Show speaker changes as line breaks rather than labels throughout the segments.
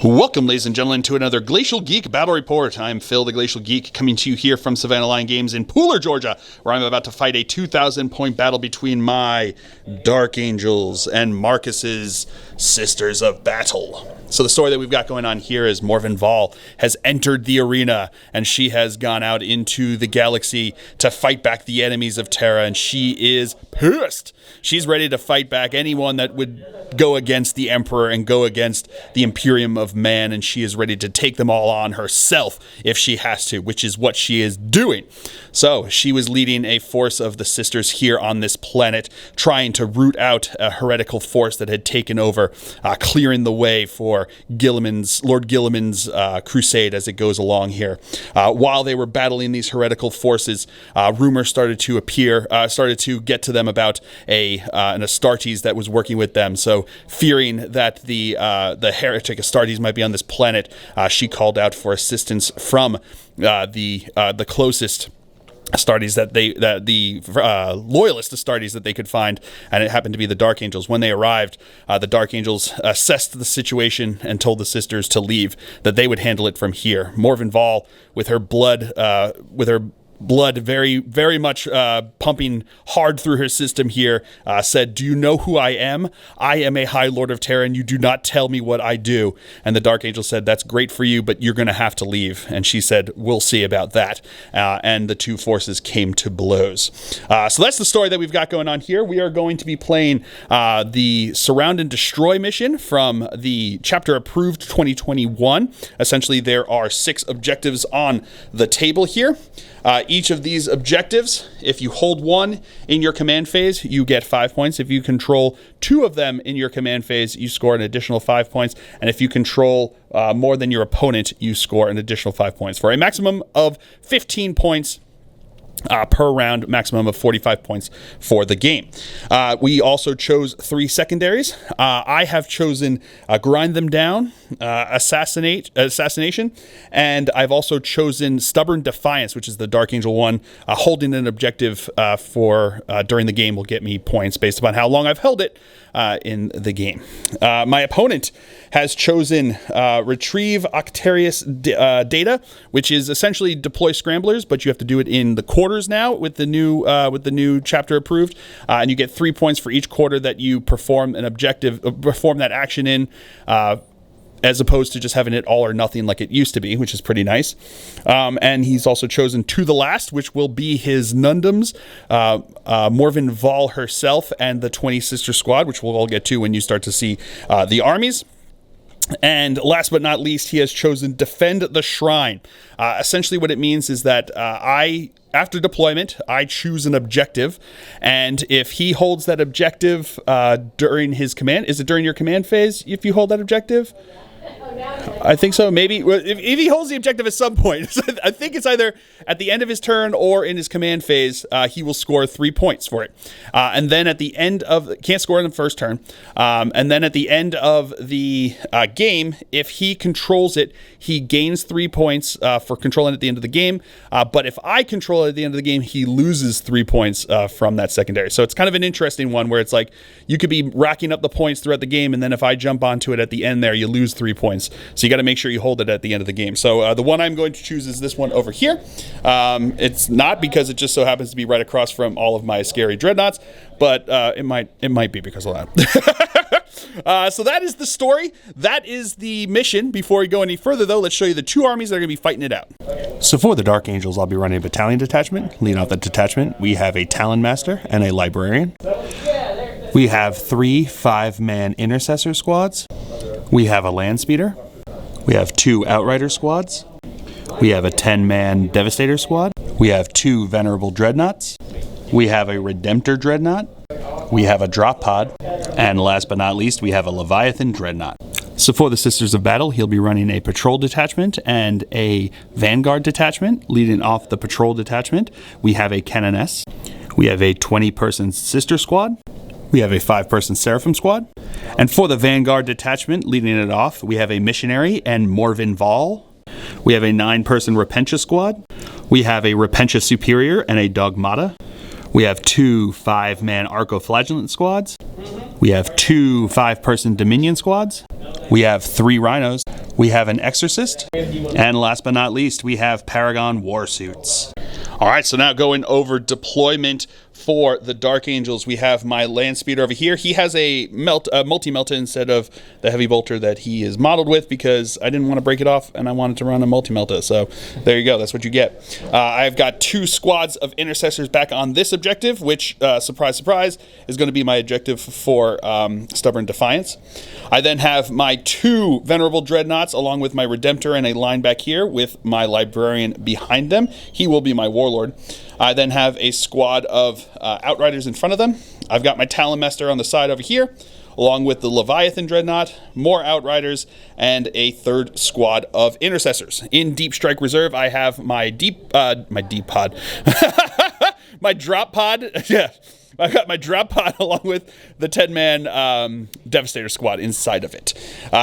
Welcome, ladies and gentlemen, to another Glacial Geek Battle Report. I'm Phil, the Glacial Geek, coming to you here from Savannah Lion Games in Pooler, Georgia, where I'm about to fight a 2,000-point battle between my Dark Angels and Marcus's Sisters of Battle. So the story that we've got going on here is Morvenn Vahl has entered the arena, and she has gone out into the galaxy to fight back the enemies of Terra, and she is pissed. She's ready to fight back anyone that would go against the Emperor and go against the Imperium of Man, and she is ready to take them all on herself if she has to, which is what she is doing. So she was leading a force of the sisters here on this planet, trying to root out a heretical force that had taken over, clearing the way for Lord Guilliman's crusade as it goes along here. While they were battling these heretical forces, rumors started to appear, started to get to them about an Astartes that was working with them. So fearing that the Heretic Astartes might be on this planet, she called out for assistance from the closest Astartes the loyalist Astartes that they could find, and it happened to be the Dark Angels. When they arrived, the Dark Angels assessed the situation and told the sisters to leave, that they would handle it from here. Morvenn Vahl, with her blood very, very much pumping hard through her system here, said, "Do you know who I am? I am a High Lord of Terra, and you do not tell me what I do." And the Dark Angel said, "That's great for you, but you're going to have to leave." And she said, "We'll see about that." And the two forces came to blows. So that's the story that we've got going on here. We are going to be playing the Surround and Destroy mission from the Chapter Approved 2021. Essentially, there are 6 objectives on the table here. Each of these objectives, if you hold one in your command phase, you get 5 points. If you control 2 of them in your command phase, you score an additional 5 points. And if you control more than your opponent, you score an additional 5 points, for a maximum of 15 points per round, maximum of 45 points for the game. We also chose 3 secondaries. I have chosen Grind Them Down, Assassination, and I've also chosen Stubborn Defiance, which is the Dark Angel one. Holding an objective for during the game will get me points based upon how long I've held it in the game. My opponent has chosen Retrieve Octarius Data, which is essentially deploy scramblers, but you have to do it in the quarters now with the new chapter approved, and you get 3 points for each quarter that you perform an objective, perform that action in, as opposed to just having it all or nothing like it used to be, which is pretty nice. And he's also chosen To the Last, which will be his Nundums, Morvenn Vahl herself, and the 20 Sister Squad, which we'll all get to when you start to see the armies. And last but not least, he has chosen Defend the Shrine. Essentially what it means is that after deployment, I choose an objective, and if he holds that objective during his command, is it during your command phase if you hold that objective? I think so. Maybe if he holds the objective at some point, I think it's either at the end of his turn or in his command phase, he will score 3 points for it. And then at the end of, can't score in the first turn. And then at the end of the game, if he controls it, he gains 3 points for controlling it at the end of the game. But if I control it at the end of the game, he loses 3 points from that secondary. So it's kind of an interesting one where it's like you could be racking up the points throughout the game, and then if I jump onto it at the end there, you lose 3 points. So you got to make sure you hold it at the end of the game. So the one I'm going to choose is this one over here. It's not because it just so happens to be right across from all of my scary dreadnoughts, but it might be because of that. So that is the story. That is the mission. Before we go any further, though, let's show you the 2 armies that are going to be fighting it out. So for the Dark Angels, I'll be running a battalion detachment. Leading off the detachment, we have a Talon Master and a Librarian. We have 3 5-man Intercessor squads. We have a Land Speeder. We have 2 Outrider squads. We have a 10-man Devastator squad. We have 2 Venerable Dreadnoughts. We have a Redemptor Dreadnought. We have a Drop Pod. And last but not least, we have a Leviathan Dreadnought. So for the Sisters of Battle, he'll be running a Patrol Detachment and a Vanguard Detachment. Leading off the Patrol Detachment, we have a Canoness. We have a 20-person Sister Squad. We have a 5-person Seraphim Squad. And for the Vanguard Detachment, leading it off, we have a Missionary and Morvenn Vahl. We have a 9-person Repentia Squad. We have a Repentia Superior and a Dogmata. We have 2 5-man Arco-Flagellant Squads. We have 2 5-person Dominion Squads. We have 3 Rhinos. We have an Exorcist. And last but not least, we have Paragon Warsuits. All right, so now going over deployment for the Dark Angels, we have my land speeder over here. He has a multi-melta instead of the heavy bolter that he is modeled with because I didn't want to break it off and I wanted to run a multi-melta. So there you go, that's what you get. I've got 2 squads of intercessors back on this objective, which, surprise, surprise, is going to be my objective for Stubborn Defiance. I then have my 2 Venerable Dreadnoughts along with my Redemptor and a line back here with my Librarian behind them. He will be my Warlord. I then have a squad of Outriders in front of them. I've got my Talonmaster on the side over here, along with the Leviathan Dreadnought, more Outriders, and a 3rd squad of Intercessors. In Deep Strike Reserve, I have my deep pod, my drop pod. Yeah, I've got my drop pod along with the 10-man Devastator squad inside of it.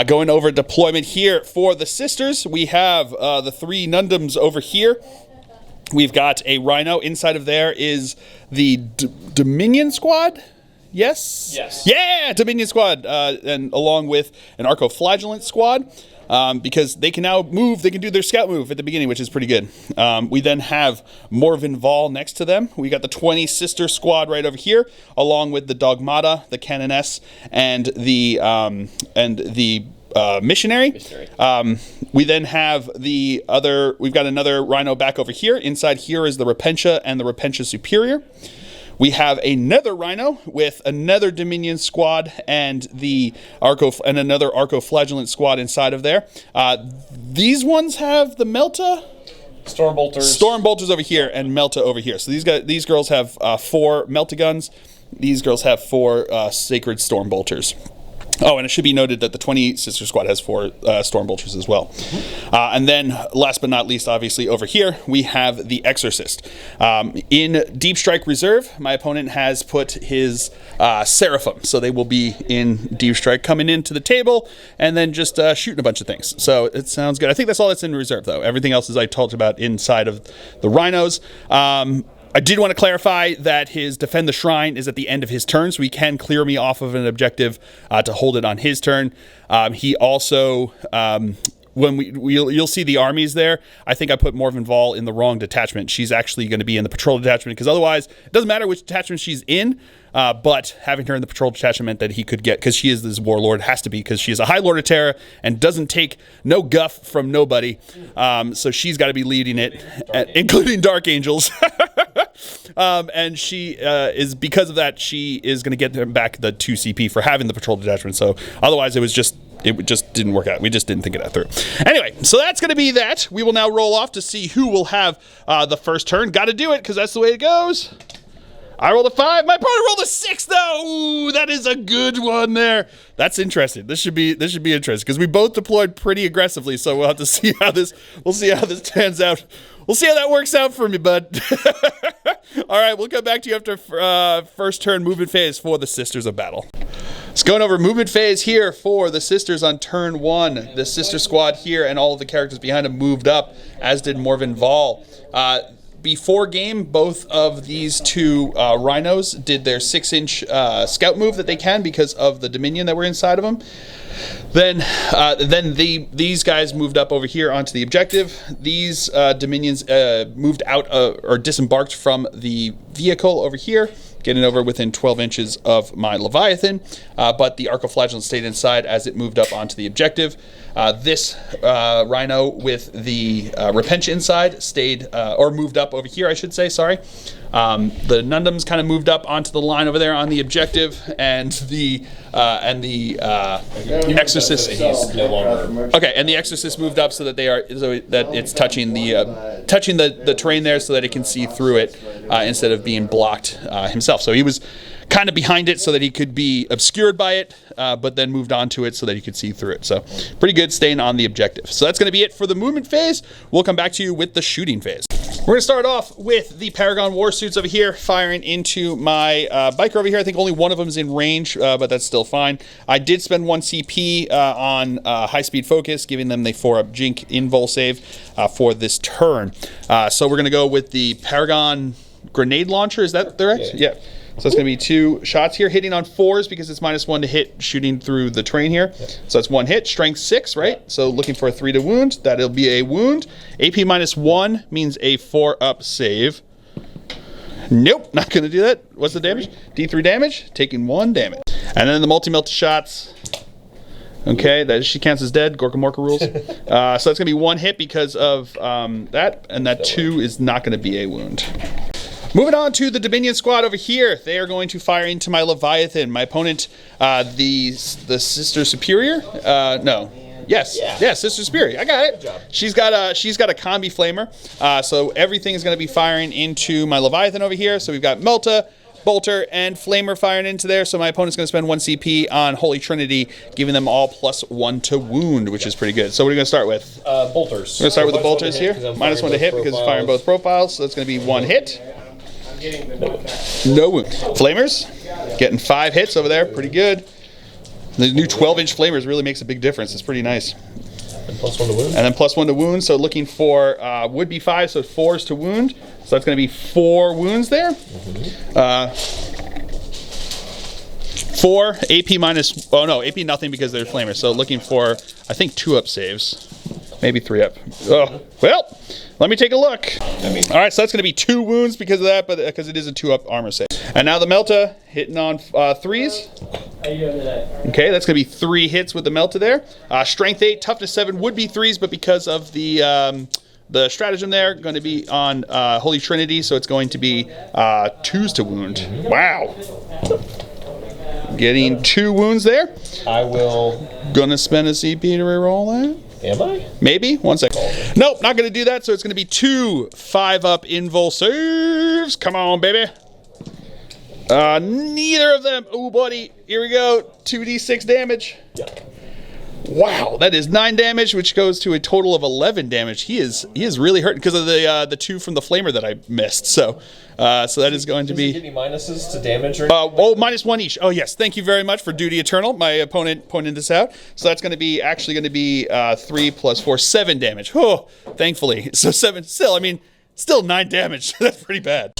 Going over deployment here for the Sisters, we have the 3 Nundums over here. We've got a Rhino. Inside of there is the Dominion squad. Yes?
Yes.
Yeah, Dominion squad. And along with an Arco-Flagellant squad. Because they can now move. They can do their scout move at the beginning, which is pretty good. We then have Morvenn Vahl next to them. We got the 20 Sister squad right over here, along with the Dogmata, the Canoness, and the Missionary. We then have we've got another Rhino back over here. Inside here is the Repentia and the Repentia Superior. We have another Rhino with another Dominion squad and another Arco-Flagellant squad inside of there. These ones have the Melta. Stormbolters over here and Melta over here. So these girls have 4 Melta guns. These girls have 4 Sacred Stormbolters. Oh, and it should be noted that the 20 Sister Squad has 4 Stormbolters as well. And then, last but not least, obviously, over here, we have the Exorcist. In Deep Strike Reserve, my opponent has put his Seraphim, so they will be in Deep Strike, coming into the table, and then just shooting a bunch of things. So it sounds good. I think that's all that's in Reserve, though. Everything else, as I talked about, inside of the Rhinos. I did want to clarify that his Defend the Shrine is at the end of his turn, so he can clear me off of an objective to hold it on his turn. He also, when you'll see the armies there, I think I put Morvenn Vahl in the wrong detachment. She's actually going to be in the patrol detachment, because otherwise, it doesn't matter which detachment she's in, but having her in the patrol detachment meant that he could get, because she is this warlord, has to be, because she is a High Lord of Terra and doesn't take no guff from nobody. So she's got to be leading it, including Dark Angels. And she is, because of that, she is going to get them back the 2 CP for having the patrol detachment. So otherwise, it just didn't work out. We just didn't think it out through. Anyway, so that's going to be that. We will now roll off to see who will have the first turn. Got to do it, because that's the way it goes. I rolled a 5. My opponent rolled a 6, though. Ooh, that is a good one there. That's interesting. This should be interesting, because we both deployed pretty aggressively. So we'll have to see how this. We'll see how this turns out. We'll see how that works out for me, bud. All right, we'll come back to you after first turn movement phase for the Sisters of Battle. It's going over movement phase here for the Sisters on turn 1. The Sister Squad here and all of the characters behind them moved up, as did Morvenn Vahl. Before game, both of these 2 Rhinos did their 6-inch scout move that they can because of the Dominion that were inside of them. Then these guys moved up over here onto the objective. These Dominions moved out or disembarked from the vehicle over here, getting over within 12 inches of my Leviathan, but the Arco-Flagellant stayed inside as it moved up onto the objective. This Rhino with the Repentia inside stayed, or moved up over here, I should say, sorry. The Nundums kind of moved up onto the line over there on the objective, and the Exorcist.
He's no longer.
Okay, and the Exorcist moved up so that it's touching the terrain there, so that it can see through it instead of being blocked himself. So he was kind of behind it so that he could be obscured by it, but then moved on to it so that he could see through it. So pretty good staying on the objective. So that's going to be it for the movement phase. We'll come back to you with the shooting phase. We're going to start off with the Paragon Warsuits over here, firing into my biker over here. I think only one of them is in range, but that's still fine. I did spend 1 CP on high-speed focus, giving them the 4-up Jink invul save for this turn. So we're going to go with the Paragon Grenade Launcher. Is that correct? Yeah. So it's going to be 2 shots here, hitting on 4s because it's -1 to hit shooting through the terrain here. Yep. So that's 1 hit, strength 6, right? Yep. So looking for a 3 to wound. That'll be a wound. AP -1 means a 4-up save. Nope, not going to do that. What's the damage? D3 damage, taking 1 damage. And then the multi-melt shots. Okay, that she counts as dead. Gorka Morka rules. So that's going to be 1 hit because of that, and that 2 is not going to be a wound. Moving on to the Dominion squad over here. They are going to fire into my Leviathan. My opponent, the Sister Superior. No. Yes. Yeah. Yes, Sister Superior. I got it. Good job. She's got a combi flamer. So everything is going to be firing into my Leviathan over here. So we've got Melta, Bolter, and Flamer firing into there. So my opponent's going to spend 1 CP on Holy Trinity, giving them all +1 to wound, which is pretty good. So what are we going to start with?
Bolters.
We're going to start with the bolters here. -1 to hit because it's firing both profiles. So that's going to be 1 hit. No wound. Flamers, getting 5 hits over there. Pretty good. The new 12-inch flamers really makes a big difference. It's pretty nice.
And +1 to wound.
And then +1 to wound. So looking for would be 5, so 4s to wound. So that's going to be 4 wounds there. 4 AP minus. Oh no, AP nothing because they're flamers. So looking for, I think, 2-up saves, maybe 3-up. Oh well. Let me take a look. All right, so that's going to be 2 wounds because of that, but because it is a 2-up armor save. And now the Melta hitting on 3s.
How you doing today?
Okay, that's going to be 3 hits with the Melta there. Strength 8, toughness 7 would be 3s, but because of the stratagem there, going to be on Holy Trinity, so it's going to be 2s to wound. Wow. Getting 2 wounds there.
I will.
Gonna spend a CP to reroll that.
Am I?
Maybe. 1 second. Nope, not going to do that. So it's going to be 2 5-up invul saves. Come on, baby. Neither of them. Oh, buddy. Here we go. 2d6 damage.
Yeah.
Wow, that is 9 damage, which goes to a total of 11 damage. He is really hurt because of the 2 from the flamer that I missed. So that is going to be.
Does he get any minuses to damage or?
-1 each. Oh yes, thank you very much for Duty Eternal. My opponent pointed this out. So that's going to be 3 + 4, 7 damage. Oh, thankfully. So 7 still. I mean, still 9 damage. That's pretty bad.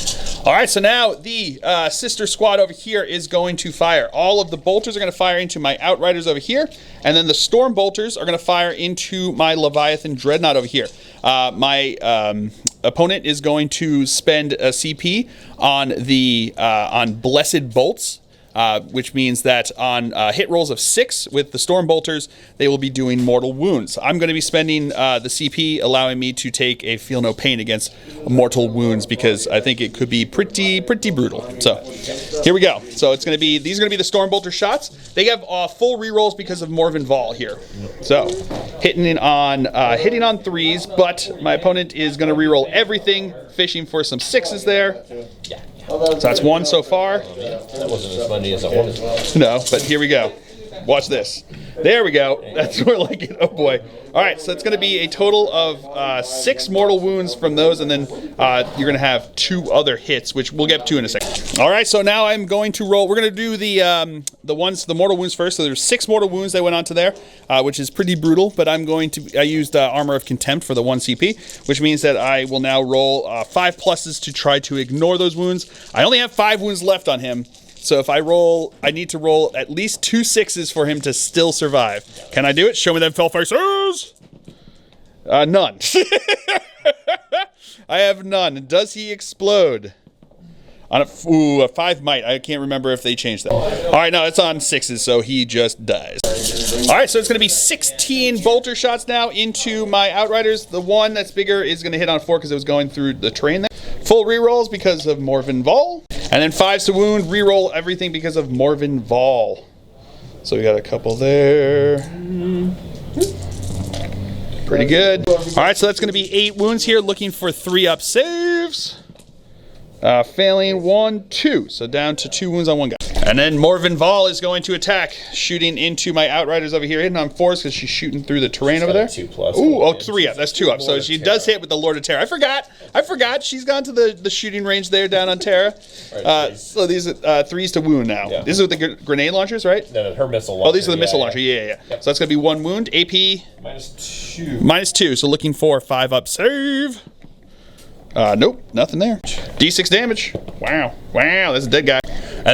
All right, so now the sister squad over here is going to fire. All of the bolters are going to fire into my outriders over here, and then the storm bolters are going to fire into my Leviathan dreadnought over here. My opponent is going to spend a CP on the on blessed bolts. Which means that on hit rolls of 6 with the storm bolters, they will be doing mortal wounds. I'm going to be spending the CP, allowing me to take a feel no pain against mortal wounds because I think it could be pretty brutal. So here we go. So it's going to be these are going to be the storm bolter shots. They have full rerolls because of Morvenn Vahl here. So hitting on 3s, but my opponent is going to reroll everything, fishing for some 6s there. So that's 1 so far.
That wasn't as funny as I wanted.
No, but here we go. Watch this. There we go. That's more like it. Oh boy. All right, so it's going to be a total of 6 mortal wounds from those, and then you're going to have 2 other hits, which we'll get to in a second. All right, so now I'm going to roll. We're going to do the mortal wounds first. So there's 6 mortal wounds that went onto there, which is pretty brutal. But I used Armor of Contempt for the 1 CP, which means that I will now roll 5 pluses to try to ignore those wounds. I only have 5 wounds left on him. So if I roll, I need to roll at least 2 6s for him to still survive. Can I do it? Show me them fell faces. None. I have none. Does he explode? On a 5 might. I can't remember if they changed that. All right, no, it's on 6s, so he just dies. All right, so it's going to be 16 bolter shots now into my outriders. The one that's bigger is going to hit on 4 because it was going through the terrain there. Full rerolls because of Morvenn Vahl. And then 5s to wound, reroll everything because of Morvenn Vahl. So we got a couple there. Pretty good. All right, so that's going to be 8 wounds here, looking for 3-up saves. Failing 1, 2. So down to 2 wounds on one guy. And then Morvenn Vahl is going to attack, shooting into my outriders over here, hitting on 4s because she's shooting through the terrain over there.
2 plus.
Ooh, 3 up. That's 2 up. So she does hit with the Lord of Terra. I forgot. She's gone to the shooting range there down on Terra. So these are 3s to wound now. Yeah. This is with the grenade launchers, right?
No, her missile launcher.
Oh, these are the missile launcher. Yeah. Yep. So that's going to be 1 wound. AP
-2.
-2. So looking for a 5-up save. Nope, nothing there. D6 damage. Wow, that's a dead guy.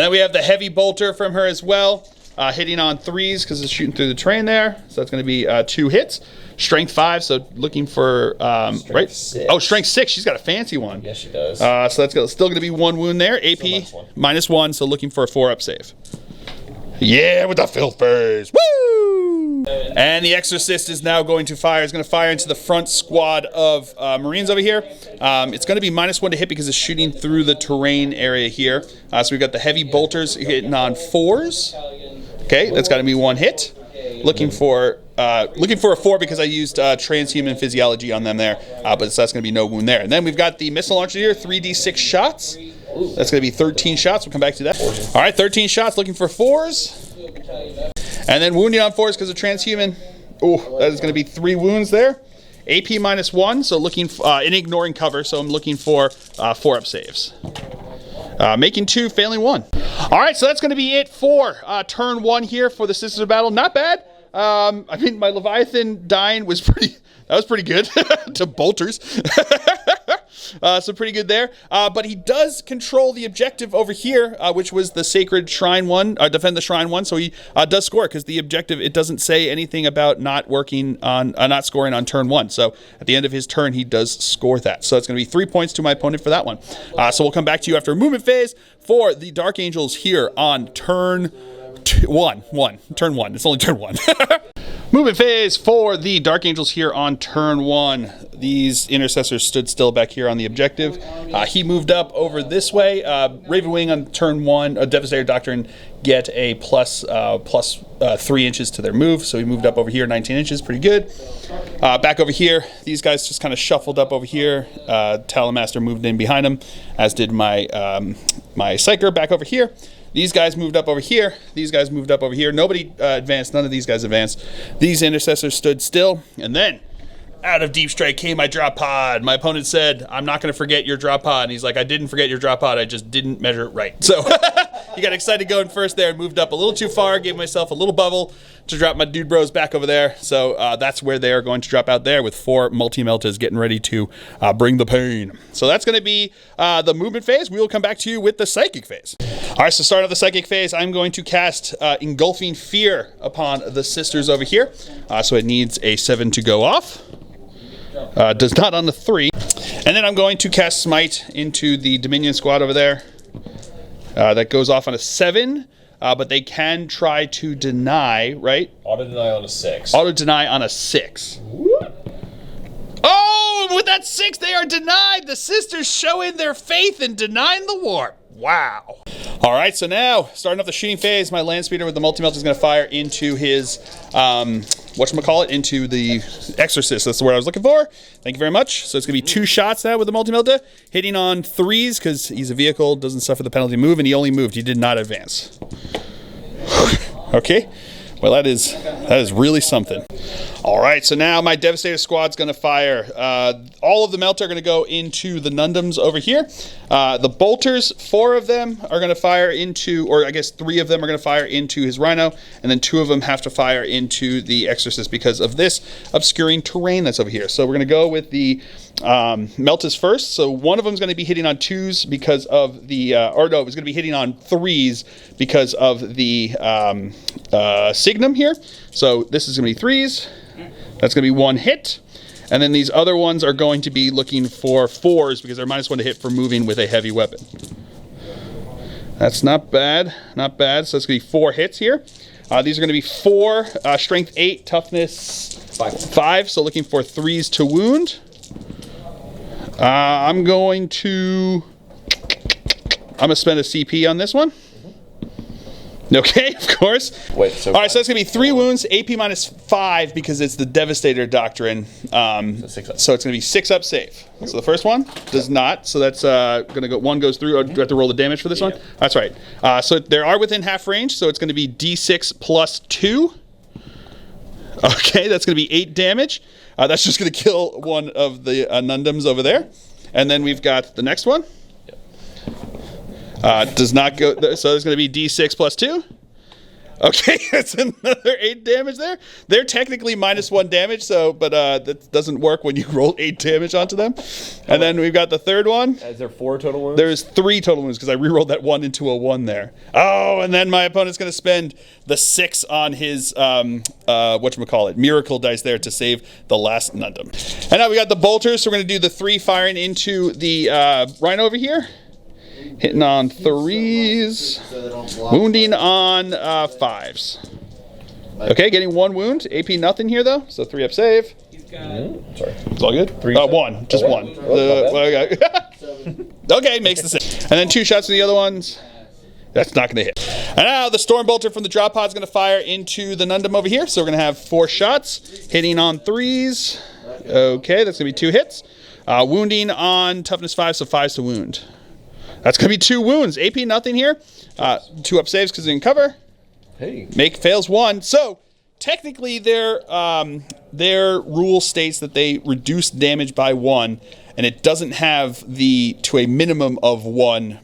then we have the heavy bolter from her as well, hitting on 3s because it's shooting through the terrain there. So that's going to be 2 hits. Strength 5, so looking for right.
6.
Oh, strength 6. She's got a fancy one.
Yes, she does.
So that's still going to be 1 wound there. AP -1, so looking for a 4-up save. Yeah, with the filth phase. Woo! And the Exorcist is now going to fire. It's going to fire into the front squad of Marines over here. It's going to be -1 to hit because it's shooting through the terrain area here. So we've got the heavy bolters hitting on 4s. Okay, that's got to be 1 hit. Looking for a 4 because I used transhuman physiology on them there, but so that's going to be no wound there. And then we've got the missile launcher here, 3d6 shots. That's going to be 13 shots. We'll come back to that. All right, 13 shots, looking for 4s. And then wounding on 4s because of transhuman. Oh, that is going to be 3 wounds there. AP -1, so looking and ignoring cover, so I'm looking for 4-up saves. Making 2, failing 1. All right, so that's going to be it for turn 1 here for the Sisters of Battle. Not bad. I mean, my Leviathan dying was pretty good to bolters. So pretty good there. But he does control the objective over here, which was the Sacred Shrine one, defend the Shrine one. So he does score because the objective, it doesn't say anything about not scoring on turn 1. So at the end of his turn, he does score that. So it's going to be 3 points to my opponent for that one. So we'll come back to you after a movement phase for the Dark Angels here on turn 1. Turn 1. It's only turn 1. Movement phase for the Dark Angels here on turn 1. These intercessors stood still back here on the objective. He moved up over this way. Ravenwing on turn 1, Devastator Doctrine get a plus 3 inches to their move. So he moved up over here 19 inches, pretty good. Back over here, these guys just kind of shuffled up over here. Talonmaster moved in behind him, as did my Psyker back over here. These guys moved up over here. These guys moved up over here. Nobody advanced. None of these guys advanced. These intercessors stood still. And then, out of Deep Strike came my drop pod. My opponent said, I'm not going to forget your drop pod. And he's like, I didn't forget your drop pod. I just didn't measure it right. So he got excited going first there and moved up a little too far. Gave myself a little bubble to drop my dude bros back over there. So that's where they are going to drop out there with 4 multi-meltas getting ready to bring the pain. So that's going to be the movement phase. We will come back to you with the psychic phase. All right, so start off the psychic phase. I'm going to cast Engulfing Fear upon the sisters over here. So it needs a 7 to go off. Does not on the 3. And then I'm going to cast Smite into the Dominion squad over there. That goes off on a 7. But they can try to deny, right?
Auto deny on a 6.
Auto deny on a 6. Oh, with that 6, they are denied. The sisters showing their faith in denying the warp. Wow. All right, so now, starting off the shooting phase, my land speeder with the multi-melt is going to fire into his, into the Exorcist. That's the word I was looking for. Thank you very much. So it's going to be 2 shots now with the multi-melta, hitting on 3s because he's a vehicle, doesn't suffer the penalty move, and he only moved. He did not advance. Okay. Well, that is really something. All right, so now my Devastator squad's going to fire. All of the Melta are going to go into the Nundums over here. The Bolters, 4 of them are going to fire into, or I guess 3 of them are going to fire into his Rhino, and then 2 of them have to fire into the Exorcist because of this obscuring terrain that's over here. So we're going to go with the Meltas first. So one of them is going to be hitting on 2s because of the, or no, it's going to be hitting on 3s because of the Signum here. So this is going to be 3s. That's going to be 1 hit. And then these other ones are going to be looking for 4s because they're -1 to hit for moving with a heavy weapon. That's not bad. Not bad. So it's going to be 4 hits here. These are going to be 4, strength 8, toughness 5. So looking for 3s to wound. I'm going to spend a CP on this one. Okay, of course.
Wait, so
all right, so that's going to be 3 wounds, AP -5 because it's the Devastator Doctrine. So it's going to be 6-up save. So the first one does not. So that's going to go, 1 goes through. Or do you have to roll the damage for this one? That's right. So they are within half range, so it's going to be D6 plus 2. Okay, that's going to be 8 damage. That's just going to kill one of the Nundums over there. And then we've got the next one. Does not go, so there's going to be D6 plus 2. Okay, that's another 8 damage there. They're technically -1 damage, so but that doesn't work when you roll 8 damage onto them. And then we've got the third one.
Is there 4 total wounds?
There's 3 total wounds because I rerolled that 1 into a 1 there. Oh, and then my opponent's going to spend the 6 on his whatchamacallit, miracle dice there to save the last Nundum. And now we got the bolters, so we're going to do the 3 firing into the rhino over here. Hitting on 3s, wounding on 5s. Okay, getting 1 wound. AP nothing here though, so 3 up save.
Sorry.
It's all good? 1, just 1. Okay, makes the same. And then 2 shots to the other ones. That's not going to hit. And now the Storm Bolter from the drop pod is going to fire into the Nundum over here. So we're going to have 4 shots, hitting on 3s. Okay, that's going to be 2 hits. Wounding on toughness 5, so 5s to wound. That's going to be 2 wounds. AP nothing here. 2 up saves because it didn't cover.
Hey.
Fails 1. So technically their rule states that they reduce damage by 1, and it doesn't have the to a minimum of 1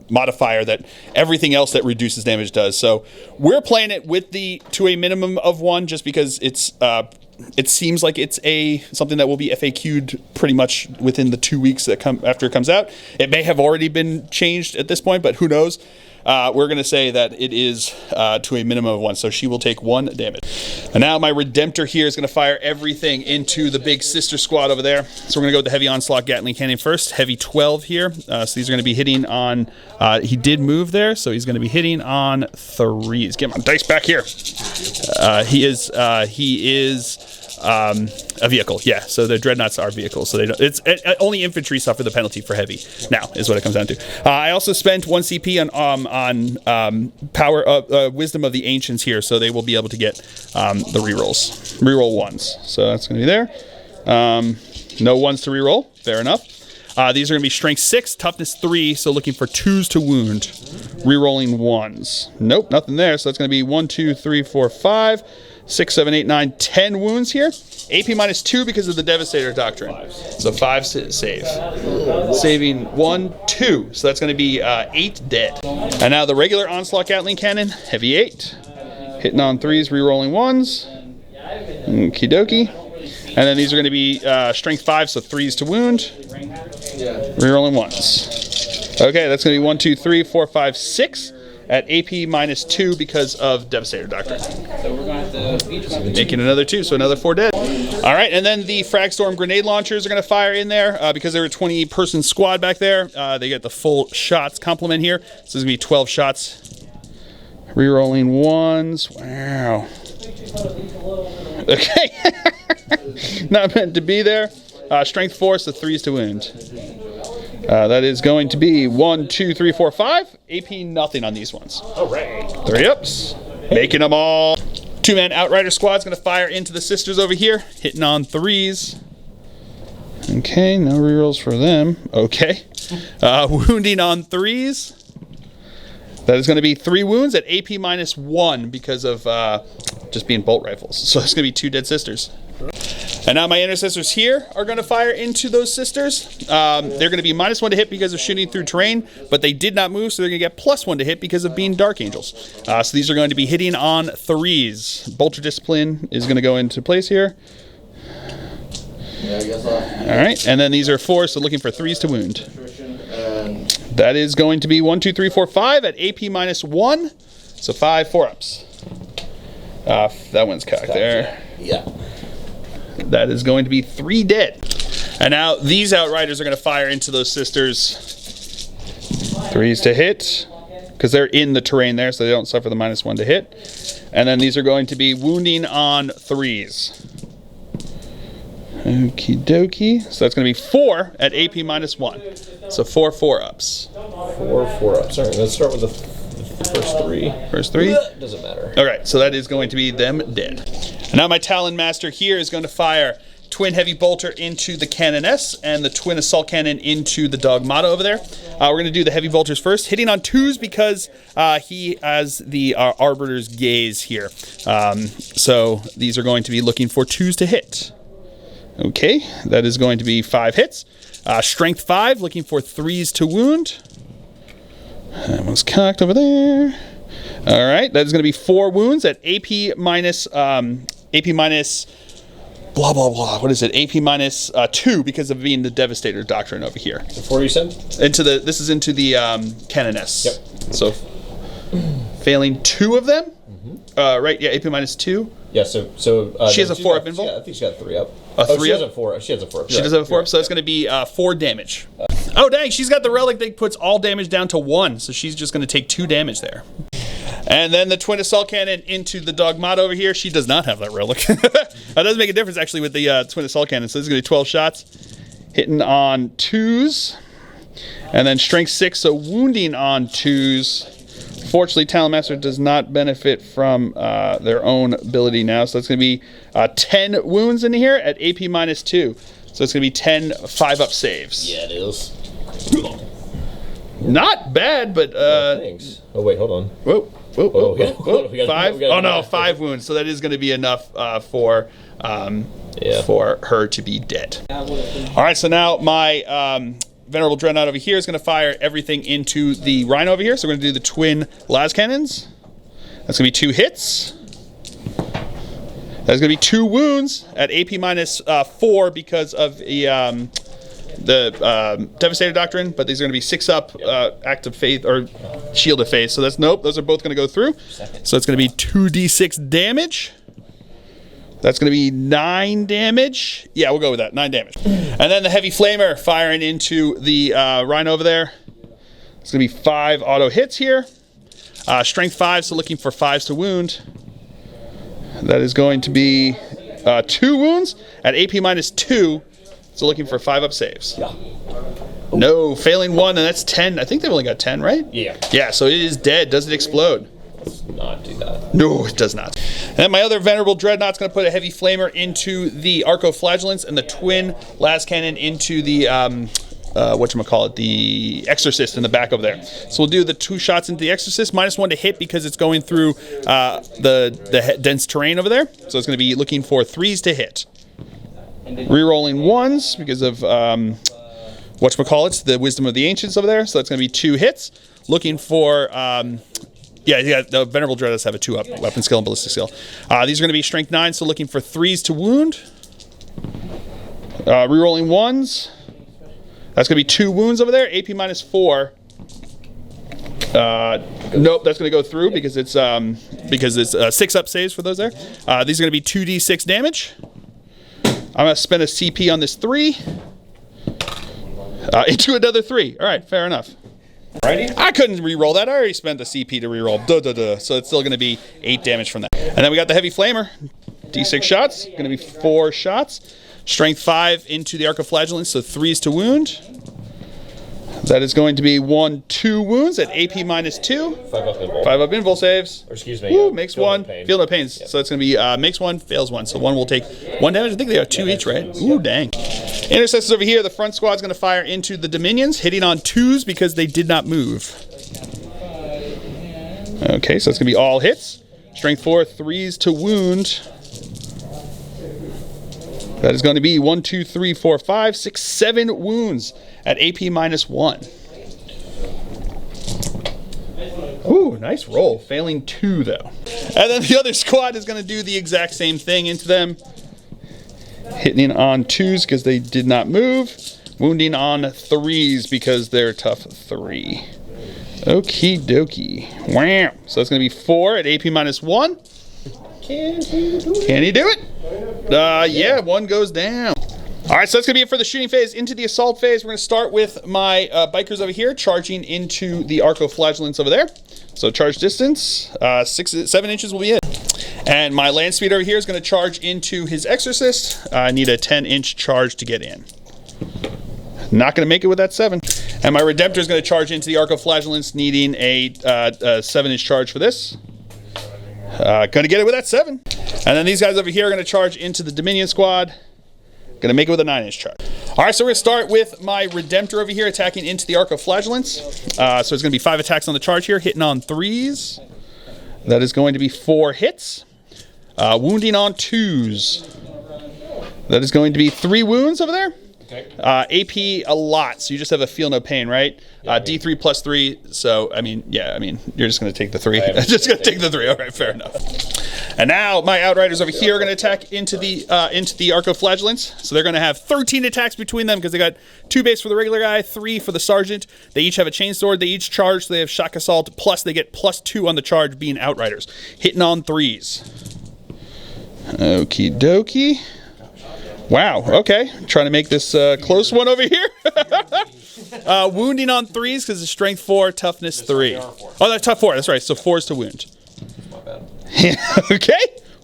modifier that everything else that reduces damage does. So we're playing it with the to a minimum of 1 just because it's it seems like it's something that will be FAQ'd pretty much within the 2 weeks that come after it comes out. It may have already been changed at this point, but who knows? We're going to say that it is to a minimum of 1, so she will take 1 damage. And now my Redemptor here is going to fire everything into the big sister squad over there. So we're going to go with the Heavy Onslaught Gatling Cannon first. Heavy 12 here. So these are going to be hitting on... he did move there, so he's going to be hitting on 3s. Get my dice back here. He is a vehicle, yeah. So the dreadnoughts are vehicles. So they don't, it's only infantry suffer the penalty for heavy. Now is what it comes down to. I also spent 1 CP on power wisdom of the ancients here, so they will be able to get the rerolls, reroll 1s. So that's going to be there. No 1s to reroll. Fair enough. These are going to be strength 6, toughness 3, so looking for 2s to wound. Rerolling 1s. Nope, nothing there. So that's going to be 1, 2, 3, 4, 5. 6, 7, 8, 9, 10 wounds here. AP -2 because of the Devastator Doctrine. So 5 save. Saving 1, 2. So that's going to be 8 dead. And now the regular Onslaught Gatling Cannon, heavy 8. Hitting on 3s, rerolling 1s. Okie dokie. And then these are going to be strength 5, so 3s to wound. Rerolling 1s. Okay, that's going to be 1, 2, 3, 4, 5, 6. At AP -2 because of Devastator Doctrine.
So we're going to have to
making another 2, so another 4 dead. All right, and then the Fragstorm grenade launchers are going to fire in there because they're a 20-person squad back there. They get the full shots complement here. So there's going to be 12 shots. Rerolling 1s. Wow. Okay. Not meant to be there. Strength 4, so 3s to wound. That is going to be 1, 2, 3, 4, 5. AP nothing on these ones.
All right.
3 ups. Making them all. 2-man Outrider squad's going to fire into the sisters over here. Hitting on 3s. Okay, no rerolls for them. Okay. Wounding on 3s. That is going to be 3 wounds at AP -1 because of just being bolt rifles. So it's going to be 2 dead sisters. And now my intercessors here are going to fire into those sisters. They're going to be -1 to hit because of shooting through terrain, but they did not move, so they're going to get +1 to hit because of being Dark Angels. So these are going to be hitting on 3s. Bolter Discipline is going to go into place here. All right, and then these are 4, so looking for 3s to wound. That is going to be 1, 2, 3, 4, 5 at AP -1, so 5 4-ups. That one's cocked there.
Yeah.
That is going to be 3 dead. And now these Outriders are going to fire into those sisters. 3s to hit, because they're in the terrain there, so they don't suffer the -1 to hit. And then these are going to be wounding on 3s. Okie dokie. So that's going to be 4 at AP -1. So 4 4-ups.
4 4-ups. All right, let's start with the first 3.
First 3?
Doesn't matter.
All right, so that is going to be them dead. And now my Talon Master here is going to fire Twin Heavy Bolter into the Canoness and the Twin Assault Cannon into the Dogmata over there. We're going to do the Heavy Bolters first, hitting on 2s because he has the Arbiter's Gaze here. So these are going to be looking for 2s to hit. Okay, that is going to be 5 hits. Strength 5, looking for 3s to wound. That one's cocked over there. All right, that is going to be 4 wounds at AP minus blah, blah, blah. What is it? AP minus 2 because of being the Devastator Doctrine over here.
Before you said?
This is into the Canoness.
Yep.
So failing 2 of them. Right? Yeah, AP minus 2.
Yeah. So
she has a 4 up invul.
Yeah, I think she got 3 up.
A 3
she
up?
has a 4. She has a 4 up.
She does have a 4 up, so it's going to be 4 damage. Oh dang! She's got the relic that puts all damage down to 1, so she's just going to take 2 damage there. And then the Twin Assault Cannon into the Dogmata over here. She does not have that relic. That does make a difference, actually, with the Twin Assault Cannon. So this is going to be 12 shots. Hitting on 2s. And then Strength 6, so wounding on 2s. Fortunately, Talonmaster does not benefit from their own ability now. So that's going to be 10 wounds in here at AP minus 2. So it's going to be 10 5-up saves.
Yeah, it is.
Not bad, but...
thanks. Oh, wait, hold on.
Whoa.
Okay.
5? Oh no, 5 wounds. So that is going to be enough for her to be dead. All right, so now my Venerable Dreadnought over here is going to fire everything into the Rhino over here. So we're going to do the twin las cannons. That's going to be 2 hits. That's going to be 2 wounds at AP minus 4 because of the Devastator Doctrine, but these are going to be 6 up, Act of Faith, or Shield of Faith. So that's nope, those are both going to go through. So it's going to be 2d6 damage. That's going to be 9 damage. Yeah, we'll go with that, 9 damage. And then the Heavy Flamer firing into the Rhino over there. It's going to be 5 auto hits here. Strength 5, so looking for 5s to wound. That is going to be 2 wounds at AP minus 2. So looking for 5-up saves.
Yeah.
No, failing 1, and that's 10. I think they've only got 10, right?
Yeah.
Yeah, so it is dead. Does it explode?
Let's not do that.
No, it does not. And then my other Venerable Dreadnought's going to put a Heavy Flamer into the Arco-Flagellants and the twin las cannon into the, the Exorcist in the back over there. So we'll do the 2 shots into the Exorcist, minus 1 to hit because it's going through the dense terrain over there. So it's going to be looking for 3s to hit. Rerolling 1s because of the Wisdom of the Ancients over there. So that's going to be 2 hits. Looking for the Venerable Dreadnoughts have a 2-up weapon skill and ballistic skill. These are going to be Strength 9, so looking for 3s to wound. Rerolling 1s. That's going to be 2 wounds over there. AP minus 4. Nope, that's going to go through because it's 6-up saves for those there. These are going to be 2d6 damage. I'm going to spend a CP on this 3. Into another 3. All right, fair enough.
Righty.
I couldn't re-roll that. I already spent the CP to re-roll. So it's still going to be 8 damage from that. And then we got the Heavy Flamer. D6 shots. Going to be 4 shots. Strength 5 into the Arco-Flagellants, so 3s to wound. That is going to be 2 wounds at AP minus 2.
5-up invul.
5-up invul saves.
Or excuse me.
Woo, makes 1. Feel no pains.
Yep.
So it's going to be makes 1, fails 1. So 1 will take 1 damage. I think they are 2 each, right? Ooh, dang. Intercessors over here. The front squad's going to fire into the Dominions, hitting on 2s because they did not move. Okay, so it's going to be all hits. Strength 4, 3s to wound. That is going to be 1, 2, 3, 4, 5, 6, 7 wounds at AP minus 1. Ooh, nice roll. Failing 2, though. And then the other squad is going to do the exact same thing into them. Hitting on 2s because they did not move. Wounding on 3s because they're tough 3. Okie dokie. Wow. So it's going to be 4 at AP minus 1. Can he do it? Yeah, 1 goes down. All right, so that's going to be it for the shooting phase. Into the assault phase, we're going to start with my bikers over here, charging into the Arco-Flagellants over there. So charge distance, 7 inches will be it. And my land speed over here is going to charge into his Exorcist. I need a 10-inch charge to get in. Not going to make it with that 7. And my Redemptor is going to charge into the Arco-Flagellants, needing a 7-inch charge for this. Going to get it with that 7. And then these guys over here are going to charge into the Dominion squad. Going to make it with a 9-inch charge. All right, so we're going to start with my Redemptor over here attacking into the Arco-Flagellants. So it's going to be 5 attacks on the charge here, hitting on 3s. That is going to be 4 hits. Wounding on 2s. That is going to be 3 wounds over there.
Okay.
AP a lot, so you just have a feel no pain, right? D3 plus 3, so I mean, you're just going to take the 3. Just going to take the 3. All right, fair enough. And now my Outriders over here are going to attack into the Arcoflagellants. So they're going to have 13 attacks between them because they got 2 base for the regular guy, 3 for the Sergeant. They each have a chainsword. They each charge. So they have shock assault. Plus they get +2 on the charge, being Outriders, hitting on 3s. Okie dokie. Wow, okay. Trying to make this close one over here. Wounding on 3s because it's strength 4, toughness 3. Oh, that's tough 4. That's right. So 4s to wound.
My bad.
Okay.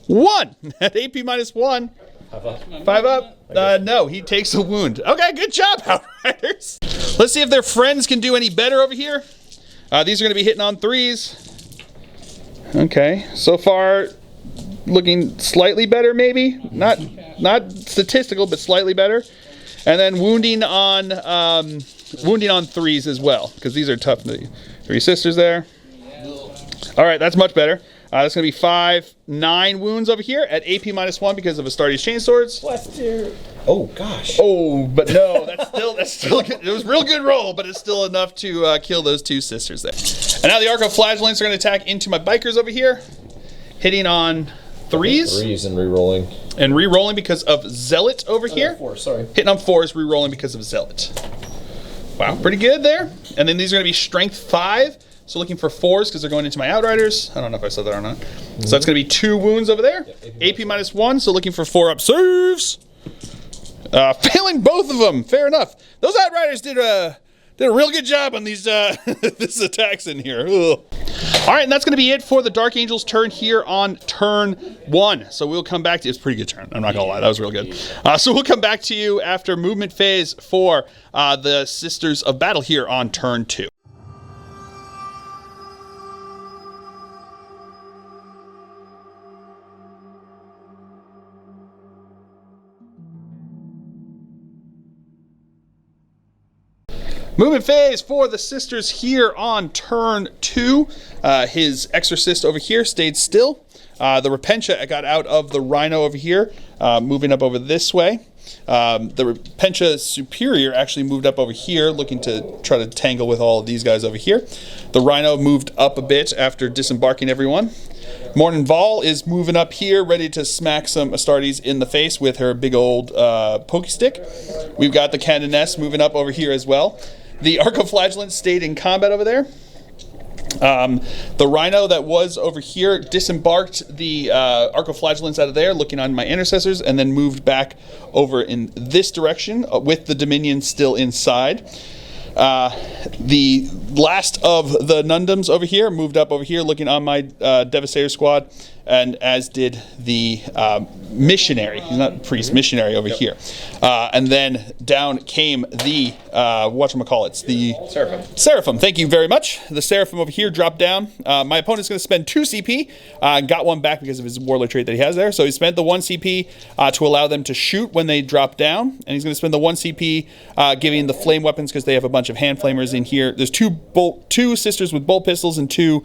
1 at AP -1. 5 up. No, he takes a wound. Okay, good job, Outriders. Let's see if their friends can do any better over here. These are going to be hitting on 3s. Okay, so far looking slightly better, maybe not statistical, but slightly better. And then wounding on 3s as well, because these are tough. 3 sisters there. All right, that's much better. That's going to be 9 wounds over here at AP -1 because of Astartes chainswords.
Oh gosh.
Oh, but no, that's still good. It was a real good roll, but it's still enough to kill those 2 sisters there. And now the Arcoflagellants are going to attack into my bikers over here, hitting on 3s.
3s and re-rolling.
And re-rolling because of Zealot over here.
4, sorry.
Hitting on 4s, re-rolling because of Zealot. Wow, pretty good there. And then these are going to be strength 5. So looking for 4s because they're going into my Outriders. I don't know if I said that or not. So that's going to be 2 wounds over there. AP -1, so looking for 4 up saves. Failing both of them. Fair enough. Those Outriders did a real good job on these this attacks in here. Ugh. All right, and that's going to be it for the Dark Angel's turn here on turn 1. So we'll come back to it's a pretty good turn. I'm not going to lie. That was real good. So we'll come back to you after movement phase for the Sisters of Battle here on turn 2. Movement phase for the Sisters here on turn 2. His Exorcist over here stayed still. The Repentia got out of the Rhino over here, moving up over this way. The Repentia Superior actually moved up over here, looking to try to tangle with all of these guys over here. The Rhino moved up a bit after disembarking everyone. Morvenn Vahl is moving up here, ready to smack some Astartes in the face with her big old pokey stick. We've got the Canoness moving up over here as well. The Arcoflagellant stayed in combat over there. The Rhino that was over here disembarked the Arcoflagellants out of there, looking on my intercessors, and then moved back over in this direction with the Dominion still inside. The last of the Nundums over here moved up over here, looking on my Devastator squad, and as did the missionary. He's not priest, missionary over here. And then down came the whatchamacallits, the Seraphim. Thank you very much. The Seraphim over here dropped down. My opponent's going to spend 2 CP. Got 1 back because of his warlord trait that he has there. So he spent the 1 CP to allow them to shoot when they drop down, and he's going to spend the 1 CP giving the flame weapons because they have a bunch of hand flamers in here. There's 2 sisters with bolt pistols and 3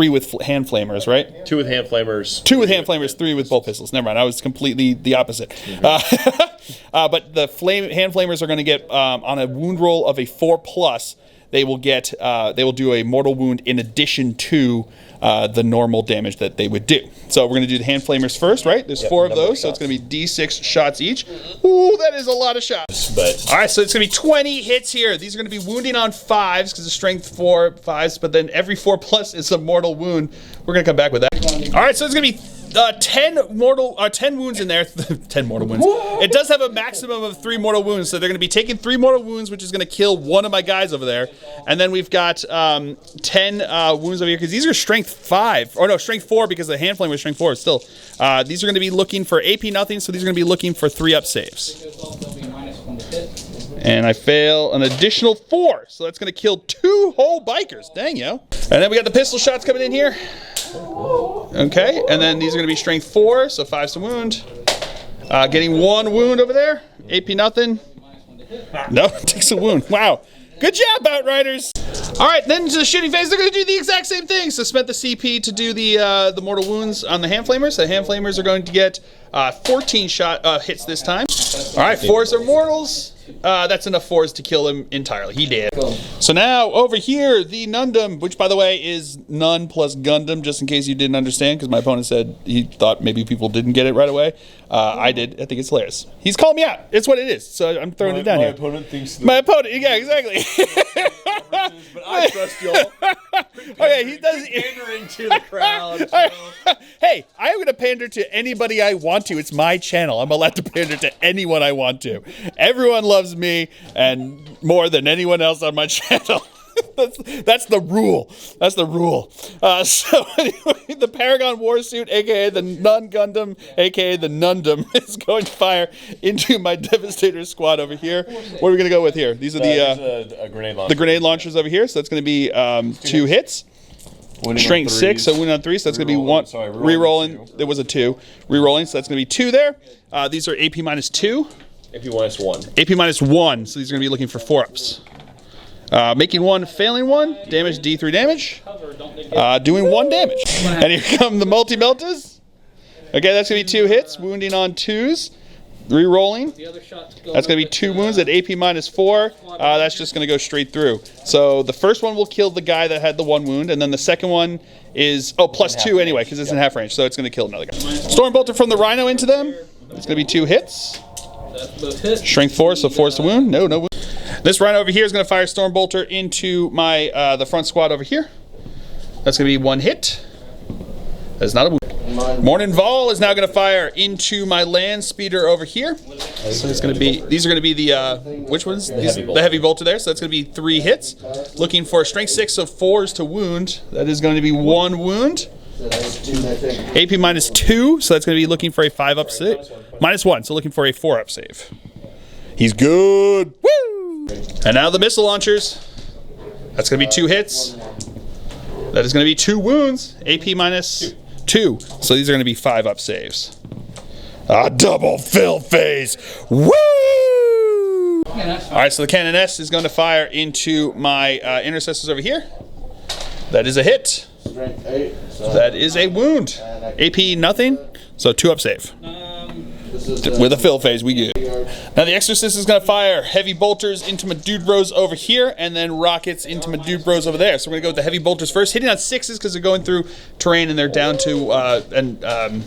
with hand flamers, right?
2 with hand flamers.
2 with hand flamers, 3 with bolt pistols. Never mind, I was completely the opposite. But the hand flamers are going to get on a wound roll of a 4+. They will get. They will do a mortal wound in addition to the normal damage that they would do. So we're going to do the hand flamers first, right? There's 4 of those, so it's going to be D6 shots each. Ooh, that is a lot of shots.
But
all right, so it's going to be 20 hits here. These are going to be wounding on 5s because of strength 4 5s, but then every 4+ is a mortal wound. We're going to come back with that. All right, so it's going to be 10 wounds in there. 10 mortal wounds. It does have a maximum of 3 mortal wounds, so they're going to be taking 3 mortal wounds, which is going to kill one of my guys over there. And then we've got 10 wounds over here because these are strength 5, or no, strength 4 because the hand flame was strength 4. Still, these are going to be looking for AP nothing, so these are going to be looking for 3 up saves. And I fail an additional 4, so that's going to kill 2 whole bikers. Dang, yo. And then we got the pistol shots coming in here. Okay, and then these are going to be strength 4, so 5's to wound. Getting 1 wound over there. AP nothing. No, takes a wound. Wow. Good job, Outriders. All right, then to the shooting phase, they're going to do the exact same thing. So spent the CP to do the mortal wounds on the hand flamers. The hand flamers are going to get 14 hits this time. All right, 4s are mortals. That's enough fours to kill him entirely. He did. So now over here, the Nundum, which by the way is Nun plus Gundam, just in case you didn't understand, because my opponent said he thought maybe people didn't get it right away. I did. I think it's hilarious. He's calling me out. It's what it is. So I'm throwing it down here.
My opponent thinks that.
My opponent, yeah, exactly.
But I trust y'all.
Okay, he does.
Pandering to the crowd. So.
Hey, I'm going to pander to anybody I want to. It's my channel. I'm allowed to pander to anyone I want to. Everyone loves me, and more than anyone else on my channel. That's the rule. That's the rule. So anyway, the Paragon Warsuit, aka the Nun Gundam, aka the Nundum, is going to fire into my Devastator squad over here. What are we going to go with here? These are
a grenade launcher.
the grenade launchers over here. So that's going to be 2 hits. Strength 6, so wounded on 3, so that's going to be 1. Re-rolling, there was a 2. Re-rolling, so that's going to be 2 there. These are AP minus 2.
AP minus 1.
AP minus 1, so these are going to be looking for 4-ups. Making 1, failing 1, damage D3 damage, doing 1 damage. And here come the multi-meltas. Okay, that's going to be 2 hits, wounding on 2s. Re-rolling, that's going to be 2 wounds at AP minus 4. That's just going to go straight through. So the first one will kill the guy that had the 1 wound, and then the second one is, plus 2 anyway, because it's in half range, so it's going to kill another guy. Stormbolter from the Rhino into them. It's going to be 2 hits. Strength 4, so 4 is to wound. No wound. This Rhino over here is going to fire Stormbolter into my the front squad over here. That's going to be 1 hit. That's not a wound. Morvenn Vahl is now going to fire into my land speeder over here. So it's going to be, these are going to be the, which ones? The heavy bolter there. So that's going to be 3 hits. Looking for a strength 6, so 4s to wound. That is going to be 1 wound. AP minus 2, so that's going to be looking for a 5-up save. Minus 1, so looking for a 4-up save. He's good. Woo! And now the missile launchers. That's going to be 2 hits. That is going to be 2 wounds. AP minus 2. So these are going to be 5-up saves. A double fill phase. Woo! Alright, so the Cannon S is going to fire into my intercessors over here. That is a hit. That is a wound. AP nothing. So 2-up save. With a fill phase, we good. Now the Exorcist is going to fire heavy bolters into my dude bros over here, and then rockets into my dude bros over there. So we're going to go with the heavy bolters first, hitting on 6s because they're going through terrain and they're down to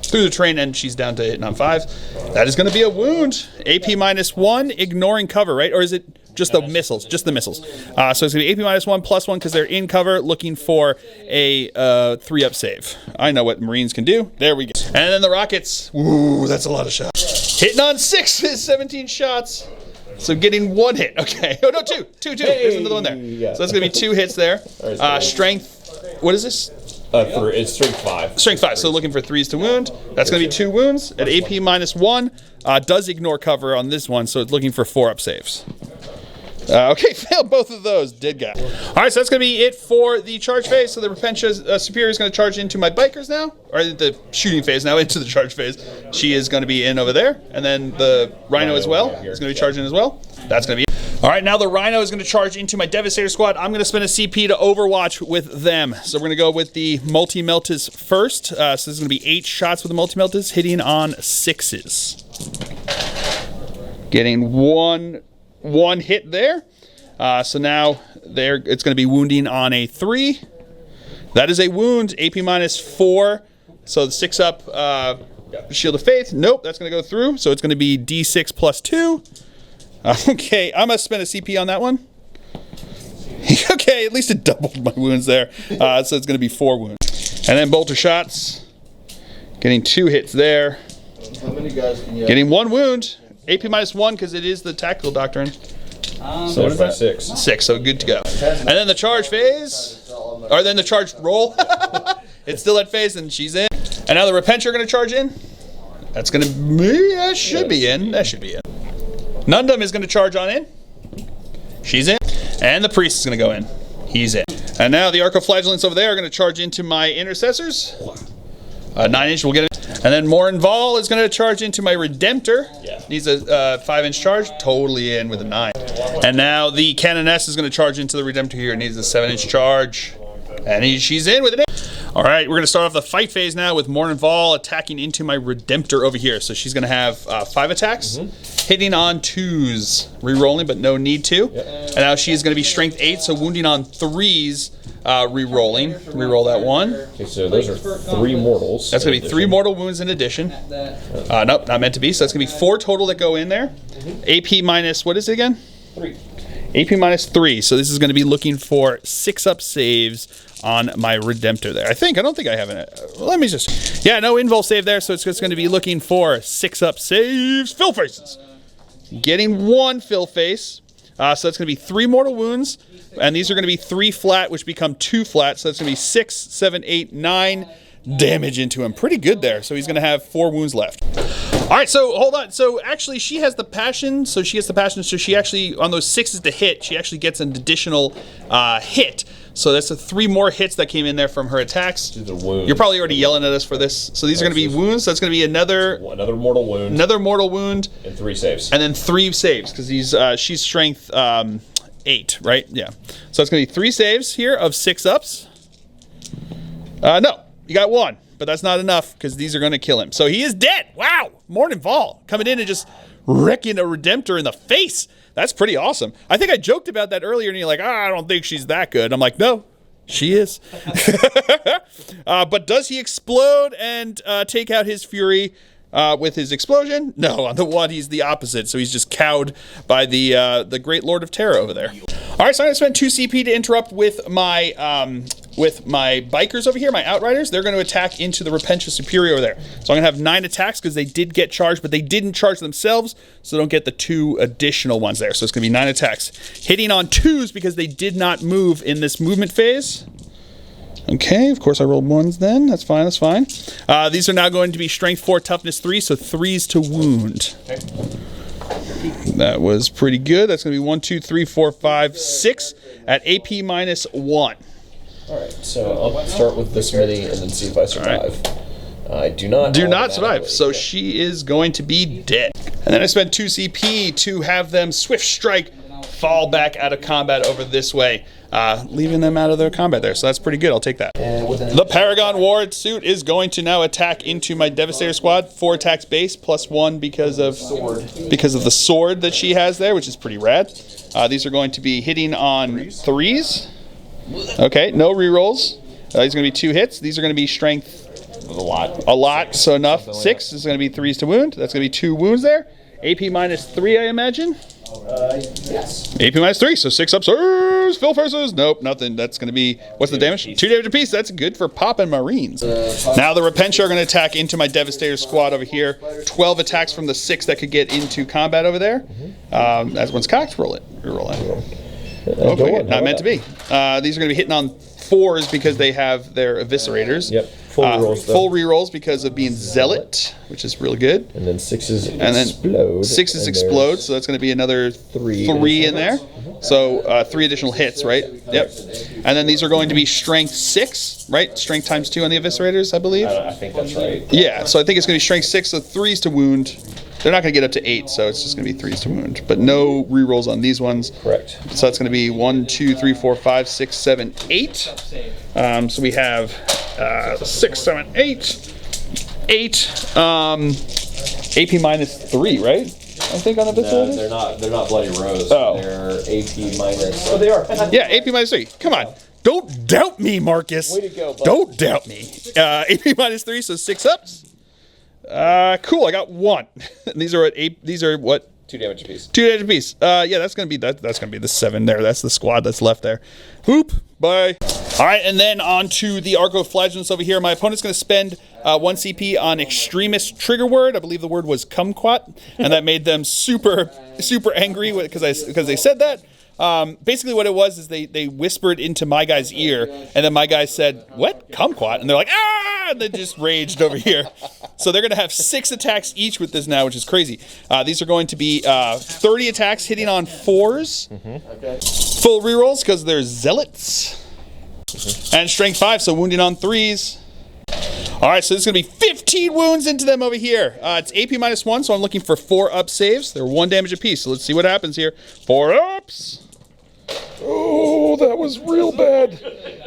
through the terrain, and she's down to hitting on 5. That is going to be a wound. AP minus 1, ignoring cover, right? Or is it just the missiles? Just the missiles. So it's going to be AP minus 1 plus 1 because they're in cover, looking for a 3-up save. I know what Marines can do. There we go. And then the rockets. Ooh, that's a lot of shots. Hitting on 6s, 17 shots. So getting 1 hit. Okay. Oh no, 2. There's another one there. Yeah. So that's going to be 2 hits there. Strength. What is this?
It's strength 5.
Strength 5, so looking for 3s to wound. That's going to be 2 wounds at AP minus 1. Does ignore cover on this one, so it's looking for 4-up saves. Okay, failed both of those. Dead guy. Alright, so that's going to be it for the charge phase. So the Repentia Superior is going to charge into my bikers now. Or the shooting phase now into the charge phase. She is going to be in over there. And then the Rhino as well is going to be charging as well. That's going to be it. Alright, now the Rhino is going to charge into my Devastator squad. I'm going to spend a CP to Overwatch with them. So we're going to go with the Multi-Meltas first. So this is going to be 8 shots with the Multi-Meltas, hitting on 6s. Getting one hit there. So now it's going to be wounding on a 3. That is a wound. AP minus 4. So the 6-up Shield of Faith. Nope, that's going to go through. So it's going to be D6 plus 2. Okay, I'm going to spend a CP on that one. Okay, at least it doubled my wounds there. So it's going to be 4 wounds. And then bolter shots. Getting 2 hits there.
How many guys can you have?
Getting 1 wound. AP minus 1 because it is the tactical doctrine.
So what is that? 6.
6, so good to go. And then the charge phase. Or then the charge roll. It's still at phase and she's in. And now the Repentia are going to charge in. That's going to be, that should be in. That should be in. Nundum is going to charge on in. She's in. And the Priest is going to go in. He's in. And now the Archoflagellants over there are going to charge into my intercessors. 9-inch will get it. And then Morvenn Vahl is going to charge into my Redemptor. Yeah. Needs a 5-inch charge. Totally in with a 9. And now the Cannon S is going to charge into the Redemptor here. It needs a 7-inch charge. And she's in with an 8. All right, we're going to start off the fight phase now with Morvenn Vahl attacking into my Redemptor over here. So she's going to have 5 attacks, hitting on 2s, re-rolling, but no need to. And now she's going to be strength 8, so wounding on 3s, re-rolling. Re-roll that 1.
Okay, so those are 3 mortals.
That's going to be 3 mortal wounds in addition. Nope, not meant to be. So that's going to be 4 total that go in there. AP minus, what is it again?
3.
AP minus 3. So this is going to be looking for 6-up saves on my Redemptor there. I don't think I have it. Let me just... Yeah, no invul save there, so it's just going to be looking for 6-up saves. Fill faces. Getting 1 fill face. So that's going to be 3 mortal wounds. And these are going to be 3 flat, which become 2 flat. So that's going to be 6, 7, 8, 9 damage into him. Pretty good there. So he's going to have 4 wounds left. All right, so hold on. So actually, she has the passion. So she actually, on those 6s to hit, she actually gets an additional hit. So that's the 3 more hits that came in there from her attacks. You're probably already yelling at us for this. So these are going to be wounds. So that's going to be another
mortal wound.
Another mortal wound.
And 3 saves.
And then 3 saves because she's strength 8, right? Yeah. So it's going to be 3 saves here of 6-ups. No, you got 1, but that's not enough because these are going to kill him. So he is dead. Wow. Morvenn Vahl coming in and just wrecking a Redemptor in the face. That's pretty awesome. I think I joked about that earlier, and you're like, I don't think she's that good. I'm like, no, she is. But does he explode and take out his fury with his explosion? No, on the 1, he's the opposite. So he's just cowed by the great Lord of Terra over there. All right, so I'm going to spend 2 CP to interrupt with my bikers over here, my outriders. They're going to attack into the Repentia Superior over there. So I'm going to have 9 attacks because they did get charged, but they didn't charge themselves, so they don't get the 2 additional ones there. So it's going to be 9 attacks. Hitting on 2s because they did not move in this movement phase. Okay, of course I rolled 1s then. That's fine, that's fine. These are now going to be strength 4, toughness 3, so 3s to wound. Okay. That was pretty good. That's going to be 1, 2, 3, 4, 5, 6 at AP minus 1.
All right, so I'll start with this mini and then see if I survive. I do not
survive, so she is going to be dead. And then I spent 2 CP to have them swift strike, fall back out of combat over this way, leaving them out of their combat there. So that's pretty good. I'll take that. The Paragon Ward suit is going to now attack into my Devastator squad. 4 attacks base plus 1 because of the sword that she has there, which is pretty rad. These are going to be hitting on 3s. Okay, no rerolls. These are going to be 2 hits. These are going to be strength a lot, so enough. 6 is going to be 3s to wound. That's going to be 2 wounds there. AP minus 3, I imagine.
Yes.
AP minus 3, so 6 upsurge, fill faces. Nope, nothing. That's going to be, what's the damage? 2 damage apiece. That's good for popping Marines. Now the Repentia are going to attack into my Devastator squad over here. 12 attacks from the 6 that could get into combat over there. As one's cocked, roll it. Reroll it. Okay, not meant to be. These are going to be hitting on 4s because they have their eviscerators.
Yep. Full rerolls.
Full rerolls because of being zealot, which is really good.
And then 6s explode.
6s explode, so that's going to be another 3 in there. So 3 additional hits, right? Yep. And then these are going to be strength 6, right? Strength times 2 on the eviscerators, I believe.
I think that's right.
Yeah, so I think it's going to be strength 6, so 3s to wound. They're not going to get up to 8, so it's just going to be 3s to wound. But no rerolls on these ones.
Correct.
So that's going to be 1, 2, 3, 4, 5, 6, 7, 8. So we have 6, 7, 8. 8. AP minus 3, right? I think on the
No, they're not bloody rose.
Oh.
They're AP minus. Oh, they are.
Yeah, AP minus 3. Come on. Don't doubt me, Marcus.
Way to go, bud.
Don't doubt me. AP minus 3, so 6 ups. Cool, I got 1. These are what?
2 damage apiece.
2 damage apiece. Yeah, that's gonna be the 7 there. That's the squad that's left there. Hoop. Bye. All right, and then on to the Arco Flagellants over here. My opponent's gonna spend 1 CP on Extremist trigger word. I believe the word was kumquat, and that made them super angry because they said that. Basically what it was is they whispered into my guy's ear, and then my guy said, "What? Kumquat?" And they're like, "Ah!" And they just raged over here. So they're going to have 6 attacks each with this now, which is crazy. These are going to be 30 attacks hitting on 4s. Okay. Full rerolls because they're zealots. And strength 5, so wounding on 3s. All right, so this is going to be 15 wounds into them over here. It's AP minus 1, so I'm looking for 4 up saves. They're 1 damage apiece, so let's see what happens here. 4 ups. Oh, that was real bad.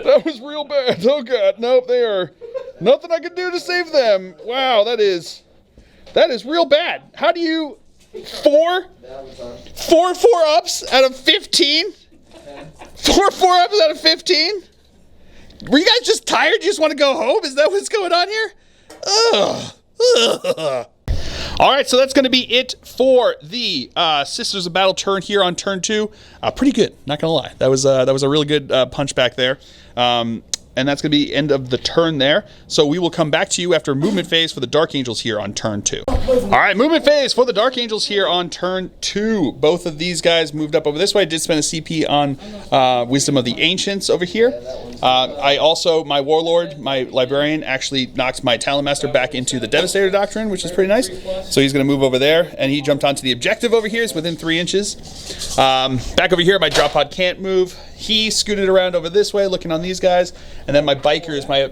That was real bad. Oh god, nope, they are nothing I can do to save them. Wow, that is real bad. How do you four 4-ups out of 15? 4-4-ups out of 15? Were you guys just tired? You just want to go home? Is that what's going on here? Ugh. Ugh. All right, so that's going to be it for the Sisters of Battle turn here on turn 2. Pretty good, not going to lie. That was a really good punch back there. And that's going to be end of the turn there. So we will come back to you after movement phase for the Dark Angels here on turn 2. All right, movement phase for the Dark Angels here on turn 2. Both of these guys moved up over this way. I did spend a CP on Wisdom of the Ancients over here. I also, my Warlord, my Librarian, actually knocked my Talon Master back into the Devastator Doctrine, which is pretty nice. So he's going to move over there, and he jumped onto the objective over here. It's within 3 inches. Back over here, my Drop Pod can't move. He scooted around over this way, looking on these guys. And then my Bikers, my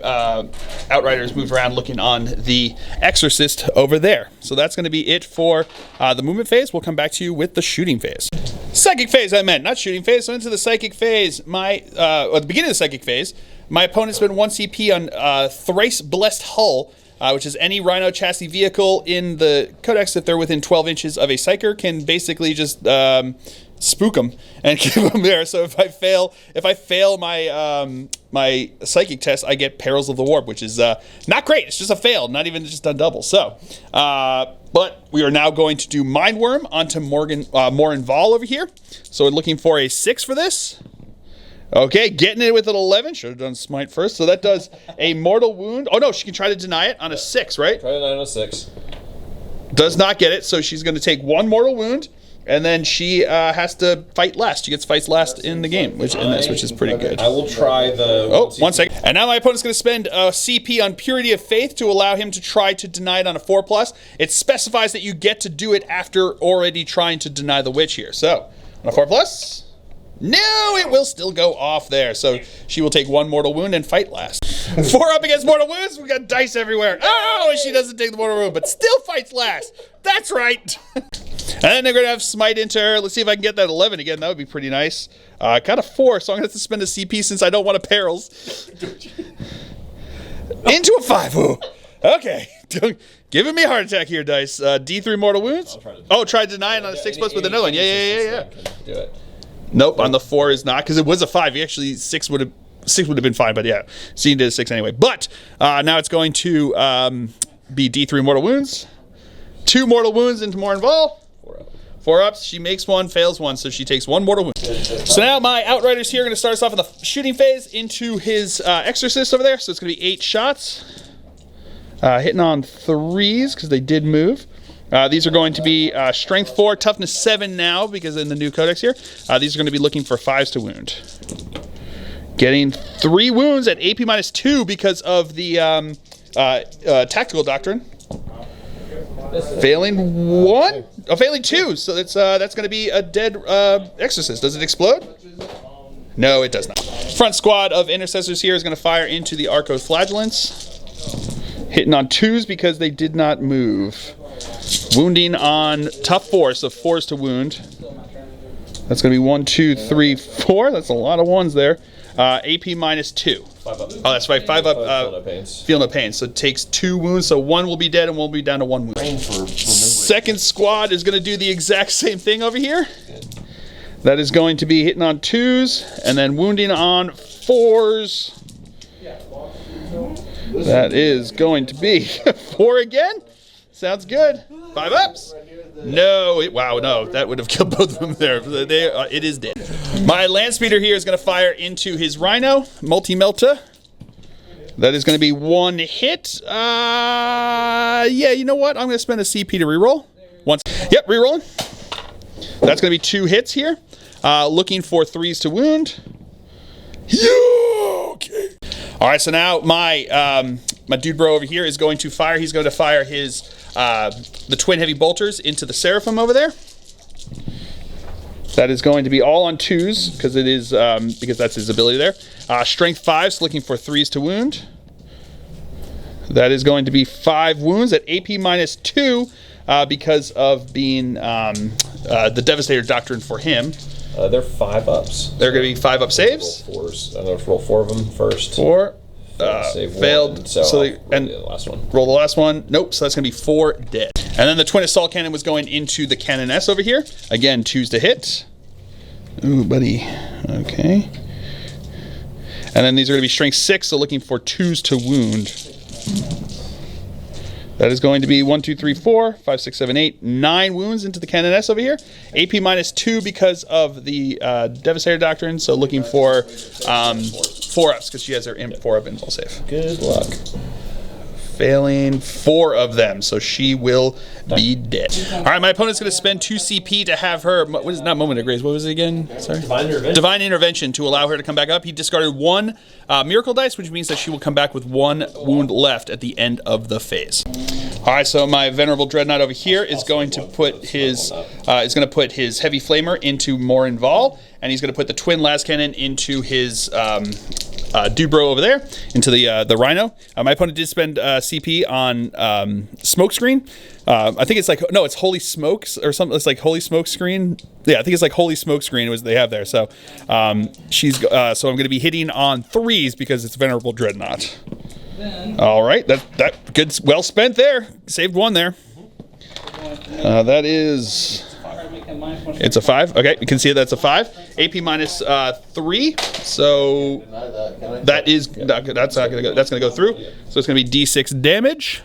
Outriders, moved around looking on the Exorcist over there. So that's going to be it for the movement phase. We'll come back to you with the shooting phase. Psychic phase, I meant, not shooting phase. So into the Psychic phase, at the beginning of the Psychic phase, my opponent spent 1 CP on Thrice Blessed Hull, which is any Rhino chassis vehicle in the Codex, if they're within 12 inches of a Psyker, can basically just spook them and keep them there. So if I fail my my psychic test, I get Perils of the Warp, which is not great. It's just a fail, not even just done double. So, but we are now going to do Mindworm onto Morvenn Vahl over here. So we're looking for a 6 for this. Okay, getting it with an 11. Should have done Smite first. So that does a mortal wound. Oh no, she can try to deny it on a 6, right?
Try to deny on a 6.
Does not get it, so she's going to take 1 mortal wound. And then she has to fight last. She gets fights last in the game, which is pretty good.
I will try the...
Oh, 1 second. And now my opponent's going to spend a CP on Purity of Faith to allow him to try to deny it on a 4+. It specifies that you get to do it after already trying to deny the witch here. So, on a 4+. No, it will still go off there. So she will take 1 mortal wound and fight last. 4 up against mortal wounds. We got dice everywhere. Oh, she doesn't take the mortal wound, but still fights last. That's right. And then they're going to have Smite into her. Let's see if I can get that 11 again. That would be pretty nice. Got a 4, so I'm going to have to spend a CP since I don't want a Perils. Into a 5. Ooh. Okay. Giving me a heart attack here, dice. D3 mortal wounds. Try to deny it on a 6+ with another one. Yeah.
Do it.
Nope, on the 4 is not, because it was a 5. Actually, 6 would have been fine, but yeah, so you did a 6 anyway. But now it's going to be D3 mortal wounds. 2 mortal wounds into Morvenn Vahl. 4 ups. She makes 1, fails 1, so she takes 1 mortal wound. So now my Outriders here are going to start us off in the shooting phase into his Exorcist over there. So it's going to be 8 shots. Hitting on 3s, because they did move. These are going to be Strength 4, Toughness 7 now, because in the new Codex here. These are going to be looking for 5s to wound. Getting 3 wounds at AP -2 because of the Tactical Doctrine. Failing 1? Oh, failing 2. So that's going to be a dead Exorcist. Does it explode? No, it does not. Front squad of Intercessors here is going to fire into the Arc of Flagellants. Hitting on 2s because they did not move. Wounding on tough 4, so 4s to wound. That's going to be 1, 2, 3, 4. That's a lot of 1s there. AP -2.
5 up.
Oh, that's right. 5 up. Feel no pain. So it takes 2 wounds. So 1 will be dead and 1 will be down to 1 wound. Second squad is going to do the exact same thing over here. That is going to be hitting on 2s and then wounding on 4s. That is going to be 4 again. Sounds good. 5 ups. No, no, that would have killed both of them there. It is dead. My land speeder here is going to fire into his Rhino, Multi-Melta. That is going to be 1 hit. Yeah, you know what? I'm going to spend a CP to reroll. Yep, rerolling. That's going to be 2 hits here. Looking for 3s to wound. Yeah, okay. All right, so now my dude bro over here is going to fire. He's going to fire his the twin heavy bolters into the Seraphim over there. That is going to be all on 2s because it is because that's his ability there. Strength 5s, looking for 3s to wound. That is going to be 5 wounds at AP -2 because of being the Devastator Doctrine for him.
They're 5-ups.
They're going to be 5-up saves.
Roll 4s. I'm going to roll 4 of them first.
4.
Save
Failed.
one, so
and
the last one.
Roll the last one. Nope. So that's going to be 4 dead. And then the twin assault cannon was going into the canoness over here. Again, 2s to hit. Ooh, buddy. Okay. And then these are going to be strength 6, so looking for 2s to wound. That is going to be 1, 2, 3, 4, 5, 6, 7, 8, 9 wounds into the canoness over here. AP -2 because of the Devastator Doctrine, so looking for 4-ups because she has her 4-up invul save.
Good luck.
Failing 4 of them, so she will be dead. All right, my opponent's going to spend 2 CP to have her. What is not Moment of Grace? What was it again? Sorry. Divine Intervention to allow her to come back up. He discarded 1 Miracle Dice, which means that she will come back with 1 wound left at the end of the phase. All right, so my Venerable Dreadnought over here is going to put his Heavy Flamer into Morvenn Vahl, and he's going to put the Twin Las Cannon into his Dubro over there, into the Rhino. My opponent did spend CP on Smokescreen. I think it's like, no, it's Holy Smokes or something. It's like Holy Smokescreen. Yeah, I think it's like Holy Smokescreen was they have there. So so I'm going to be hitting on 3s because it's Venerable Dreadnought. All right, that good, well spent there. Saved 1 there. That is. It's a 5. Okay, you can see that's a 5. AP -3. So that's not gonna go. That's gonna go through. So it's gonna be D6 damage.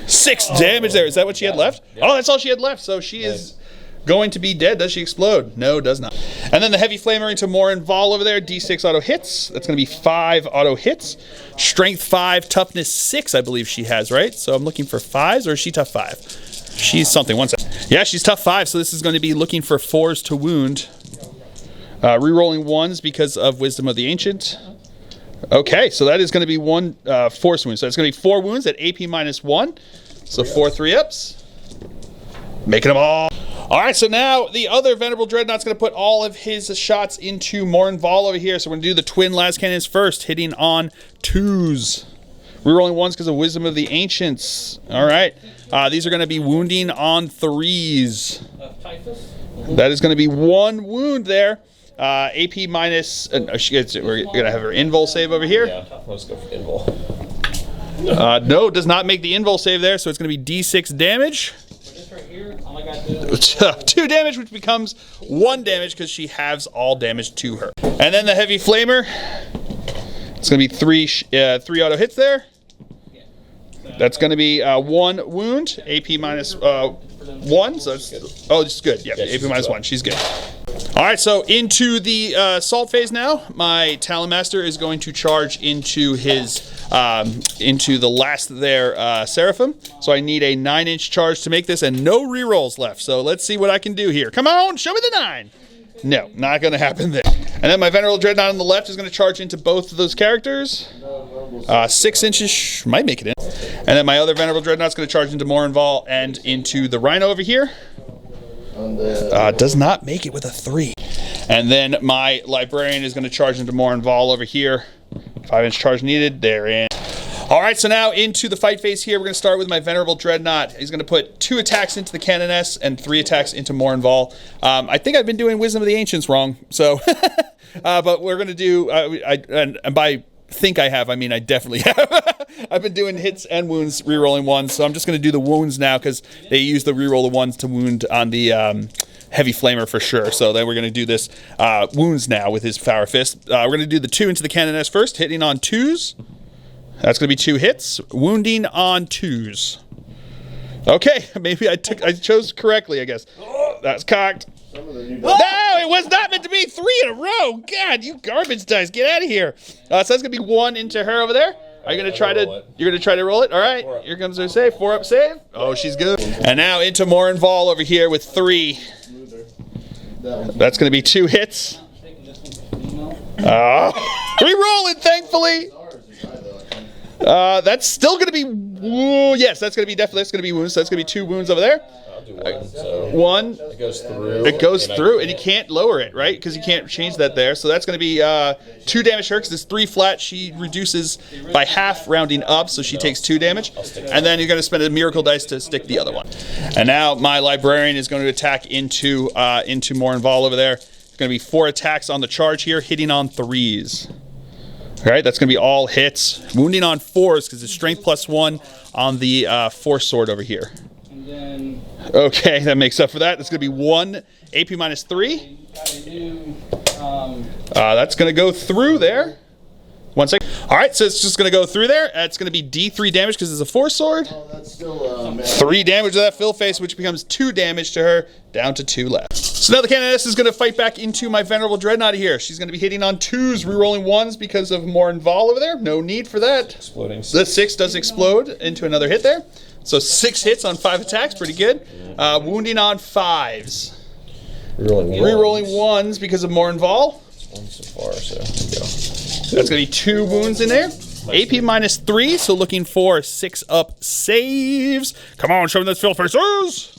6 damage there. Is that what she had left? Oh, that's all she had left. So she is going to be dead. Does she explode? No, does not. And then the Heavy Flamer into Morvenn Vahl over there. D6 auto hits. That's going to be 5 auto hits. Strength 5, toughness 6, I believe she has, right? So I'm looking for 5s, or is she tough 5? She's something. 1 second. Yeah, she's tough 5, so this is going to be looking for 4s to wound. Rerolling 1s because of Wisdom of the Ancient. Okay, so that is going to be 1 force wound. So it's going to be 4 wounds at AP -1. So 4 3-ups. Making them all. All right, so now the other Venerable Dreadnought's going to put all of his shots into Morvenn Vahl over here. So we're going to do the Twin Las Cannons first, hitting on 2s. Rerolling 1s because of Wisdom of the Ancients. All right. These are going to be wounding on 3s. That is going to be 1 wound there. AP minus. We're going to have her invul save over here.
Yeah, let's go for invul.
No, does not make the invul save there, so it's going to be D6 damage. 2 damage, which becomes 1 damage because she halves all damage to her. And then the Heavy Flamer. It's going to be 3 auto hits there. That's going to be 1 wound. AP -1. So it's good. Yeah, AP -1. She's good. All right, so into the assault phase now. My Talon Master is going to charge into his into the last there Seraphim. So I need a 9-inch charge to make this, and no rerolls left. So let's see what I can do here. Come on, show me the 9. No, not going to happen there. And then my Venerable Dreadnought on the left is going to charge into both of those characters. 6 inches might make it in. And then my other Venerable Dreadnought's going to charge into Morvenn Vahl and into the Rhino over here. Does not make it with a 3. And then my Librarian is going to charge into Morvenn Vahl over here. 5-inch charge needed. They're in. All right, so now into the fight phase here. We're going to start with my Venerable Dreadnought. He's going to put 2 attacks into the Canoness and 3 attacks into Morvenn Vahl. I think I've been doing Wisdom of the Ancients wrong, so but we're going to do. And by think I have, I mean I definitely have. I've been doing hits and wounds, rerolling 1s, so I'm just going to do the wounds now because they use the reroll the 1s to wound on the Heavy Flamer for sure. So then we're going to do this wounds now with his Power Fist. We're going to do the 2 into the Canoness first, hitting on 2s. That's going to be 2 hits. Wounding on 2s. Okay, maybe I chose correctly, I guess. That's cocked. No, it was not meant to be 3 in a row. God, you garbage dice. Get out of here. So that's going to be 1 into her over there. Are you going to try to... You're going to try to roll it? All right. Here comes her save. 4-up save. Oh, she's good. And now into Morvenn Vahl over here with 3. That's going to be 2 hits. Re-rolling, thankfully. That's still going to be... yes, that's going to be definitely... That's going to be wounds. So that's going to be 2 wounds over there.
I'll do one. So
1.
it goes through.
It goes through, and you can't lower it, right? Because you can't change that there. So that's going to be 2 damage to her, because it's 3 flat. She reduces by half, rounding up, so she takes 2 damage. And then you're going to spend a miracle dice to stick the other one. And now my librarian is going to attack into Morvenn Vahl over there. It's going to be 4 attacks on the charge here, hitting on 3s. All right, that's going to be all hits. Wounding on 4s, because it's strength +1 on the force sword over here. Okay, that makes up for that. It's going to be 1 AP -3. That's going to go through there. 1 second. All right, so it's just going to go through there. It's going to be D3 damage because it's a force sword.
Oh, that's still
3 damage to that fill face, which becomes 2 damage to her, down to 2 left. So now the Canoness is going to fight back into my Venerable Dreadnought here. She's going to be hitting on 2s, rerolling 1s because of Morvenn Vahl over there. No need for that.
Exploding.
The 6 does explode into another hit there. So 6 hits on 5 attacks, pretty good. Wounding on 5s. Rerolling 1s because of Morvenn Vahl.
1 so far, so there we go.
That's going to be 2 wounds in there. AP -3, so looking for 6-up saves. Come on, show me those fill faces.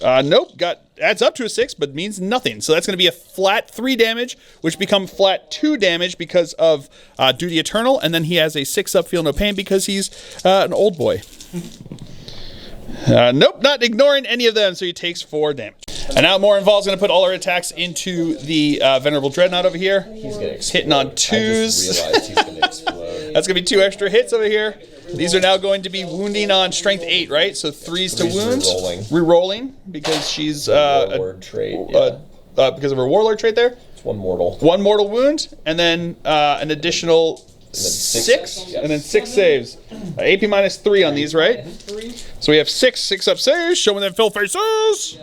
Nope, adds up to a 6, but means nothing. So that's going to be a flat 3 damage, which become flat 2 damage because of Duty Eternal, and then he has a 6-up feel no pain because he's an old boy. Nope, not ignoring any of them, so he takes 4 damage. And now Morvenn Vahl is going to put all her attacks into the Venerable Dreadnought over here.
He's going to explode.
Hitting on 2s.
I just realized he's going to explode.
That's going to be 2 extra hits over here. These are now going to be wounding on strength 8, right? So 3s to wound. Rerolling because she's
Warlord trait.
because of her warlord trait there.
It's 1 mortal.
1 mortal wound, and then an additional 6,
Yep.
and then 6 saves. AP -3 on these, right? So we have 6 up saves. Show me them fill faces.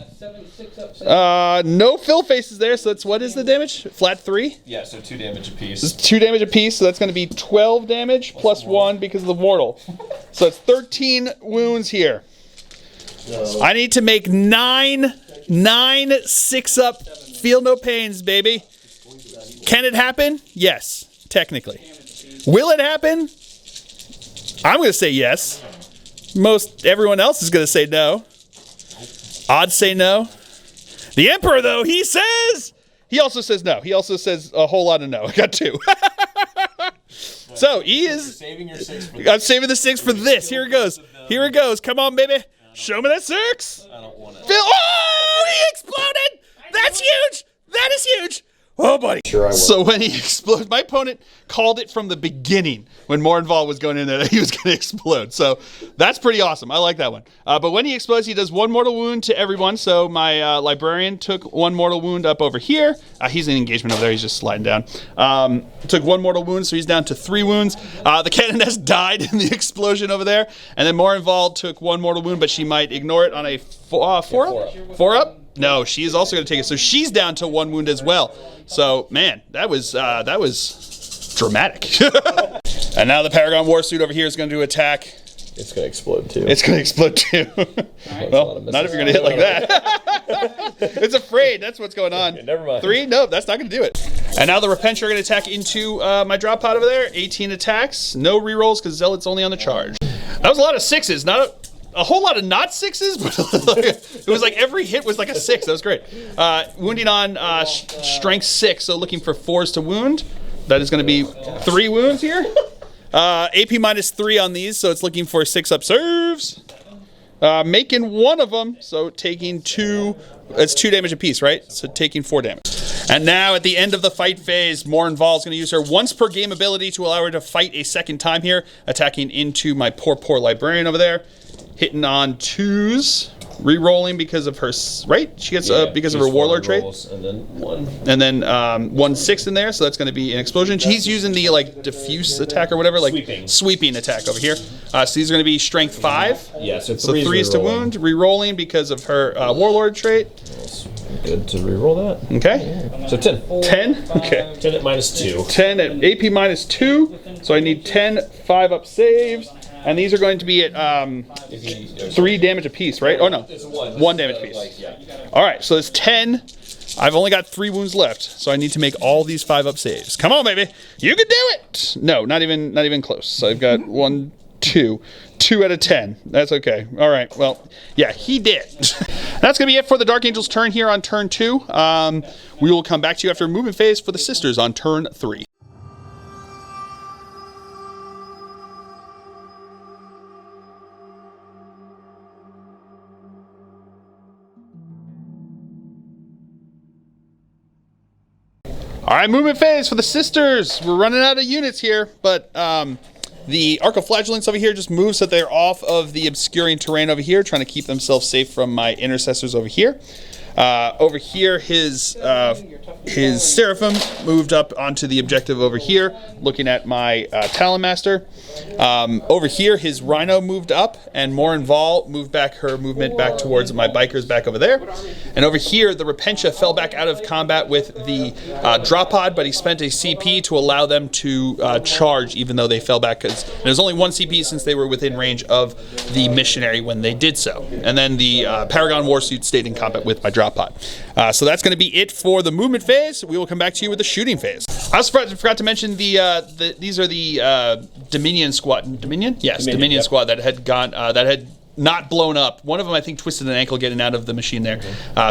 No fill faces there. So that's, what is the damage? Flat 3.
Yeah, so 2 damage apiece.
This is 2 damage apiece, so that's going to be 12 damage plus 1 because of the mortal. So it's 13 wounds here. I need to make 9 6-up feel no pains, baby. Can it happen? Yes, technically. Will it happen? I'm going to say yes. Everyone else is going to say no. Odds say no. The Emperor, though, he also says no. He also says a whole lot of no. I got 2. So he is.
Saving your 6 for
I'm saving the 6 for this. Here it goes. Here it goes. Come on, baby. Show me that 6.
I don't want it.
Oh, he exploded. That's huge. That is huge. Oh, buddy.
Sure I will.
So when he exploded, my opponent called it from the beginning when Morvenn Vahl was going in there that he was going to explode. So that's pretty awesome. I like that one. But when he explodes, he does 1 mortal wound to everyone. So my librarian took 1 mortal wound up over here. He's in engagement over there. He's just sliding down. Took 1 mortal wound, so he's down to 3 wounds. The Canoness died in the explosion over there. And then Morvenn Vahl took 1 mortal wound, but she might ignore it on a 4-up. 4-up? No, she is also going to take it. So she's down to 1 wound as well. So, man, that was dramatic. And now the Paragon Warsuit over here is going to attack.
It's going to explode, too.
It's going to explode, too. Well, not if you're going to hit like that. It's afraid. That's what's going on.
Okay, never mind.
3? No, that's not going to do it. And now the Repentia are going to attack into my drop pod over there. 18 attacks. No rerolls because Zealot's only on the charge. That was a lot of 6s. Not a whole lot of not 6s, but it was like every hit was like a 6. That was great. Wounding on strength 6, so looking for 4s to wound. That is going to be 3 wounds here. AP -3 on these, so it's looking for 6-up serves. Making 1 of them, so taking 2. It's 2 damage apiece, right? So taking 4 damage. And now at the end of the fight phase, Morvenn Vahl is going to use her once per game ability to allow her to fight a second time here, attacking into my poor librarian over there. Hitting on 2s, re-rolling because of her, right? She gets because of her warlord trait.
And then 1.
And then 1 6 in there, so that's going to be an explosion. He's using the like diffuse attack or whatever, like sweeping attack over here. So these are going to be strength 5.
Yeah, so
3s to wound, re-rolling because of her warlord trait.
Good to re-roll that.
Okay.
Yeah. So 10.
10? Okay.
10 at -2.
10 at AP -2, so I need 10 5-up saves. And these are going to be at 3 damage apiece, right? Oh, no. 1 damage apiece. All right, so it's 10. I've only got 3 wounds left, so I need to make all these 5-up saves. Come on, baby. You can do it. No, not even close. So I've got 1, 2. 2 out of 10. That's okay. All right. Well, yeah, he did. That's going to be it for the Dark Angel's turn here on turn 2. We will come back to you after movement phase for the Sisters on turn 3. All right, movement phase for the Sisters. We're running out of units here, but the Archoflagellants over here just move so that they're off of the obscuring terrain over here, trying to keep themselves safe from my intercessors over here. Over here, his Seraphim moved up onto the objective over here, looking at my Talon Master. Over here, his Rhino moved up, and Morvenn Vahl moved back her movement back towards my Bikers back over there. And over here, the Repentia fell back out of combat with the Drop Pod, but he spent a CP to allow them to charge, even though they fell back, because there's only 1 CP since they were within range of the Missionary when they did so. And then the Paragon Warsuit stayed in combat with my Drop Pod. So that's going to be it for the movement phase. We will come back to you with the shooting phase. I also forgot to mention these are the Dominion squad. Dominion? Yes, Dominion squad that had gone that had not blown up. One of them, I think, twisted an ankle getting out of the machine there.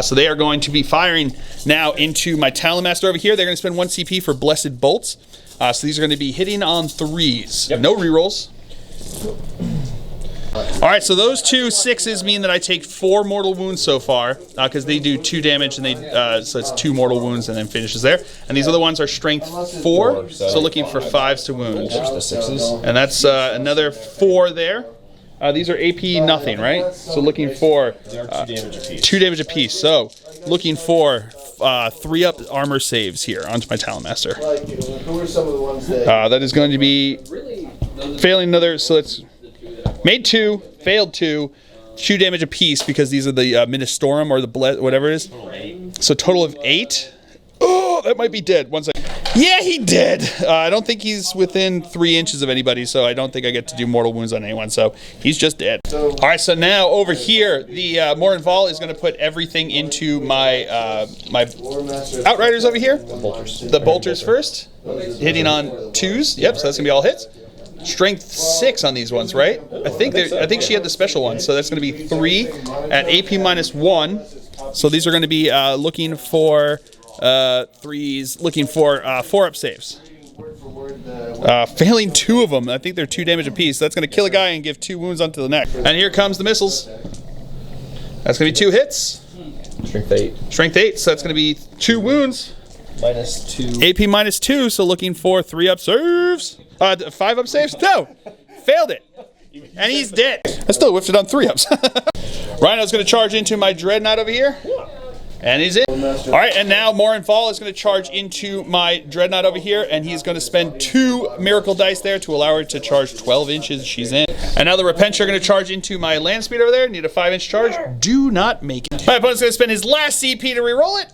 So they are going to be firing now into my Talon Master over here. They're going to spend 1 CP for Blessed Bolts. So these are going to be hitting on 3s. Yep. No rerolls. All right, so those 2 6s mean that I take 4 mortal wounds so far, because they do 2 damage, and they so it's 2 mortal wounds and then finishes there. And these other ones are strength 4, so looking for 5s to wound.
There's the 6s.
And that's another 4 there. These are AP nothing, right? So looking for 2 damage apiece. So looking for 3-up armor saves here onto my Talon Master.
Who are some of the ones that...
That is going to be failing another. So it's made 2, failed 2, 2 damage apiece because these are the Ministorum or the whatever it is. So total of 8. Oh, that might be dead. 1 second. Yeah, he did. I don't think he's within 3 inches of anybody, so I don't think I get to do mortal wounds on anyone. So he's just dead. All right, so now over here, the Morvenn Vahl is going to put everything into my my Outriders over here. The bolters first, hitting on 2s. Yep, so that's gonna be all hits. Strength 6 on these ones, right? I think she had the special one, so that's going to be 3 at AP -1. So these are going to be looking for 3s, looking for 4-up saves. Failing 2 of them. I think they're 2 damage apiece. So that's going to kill a guy and give 2 wounds onto the neck. And here comes the missiles. That's going to be 2 hits.
Strength 8.
Strength 8. So that's going to be 2 wounds.
-2.
AP -2. So looking for 3-up saves. 5-up saves? No! Failed it. And he's dead. I still whiffed it on 3-ups. Rhino's going to charge into my Dreadnought over here. And he's in. All right, and now Morvenn Vahl is going to charge into my Dreadnought over here, and he's going to spend 2 Miracle Dice there to allow her to charge 12 inches. She's in. And now the Repentia are going to charge into my Land Speed over there. Need a 5-inch charge. Do not make it. My opponent's going to spend his last CP to reroll it.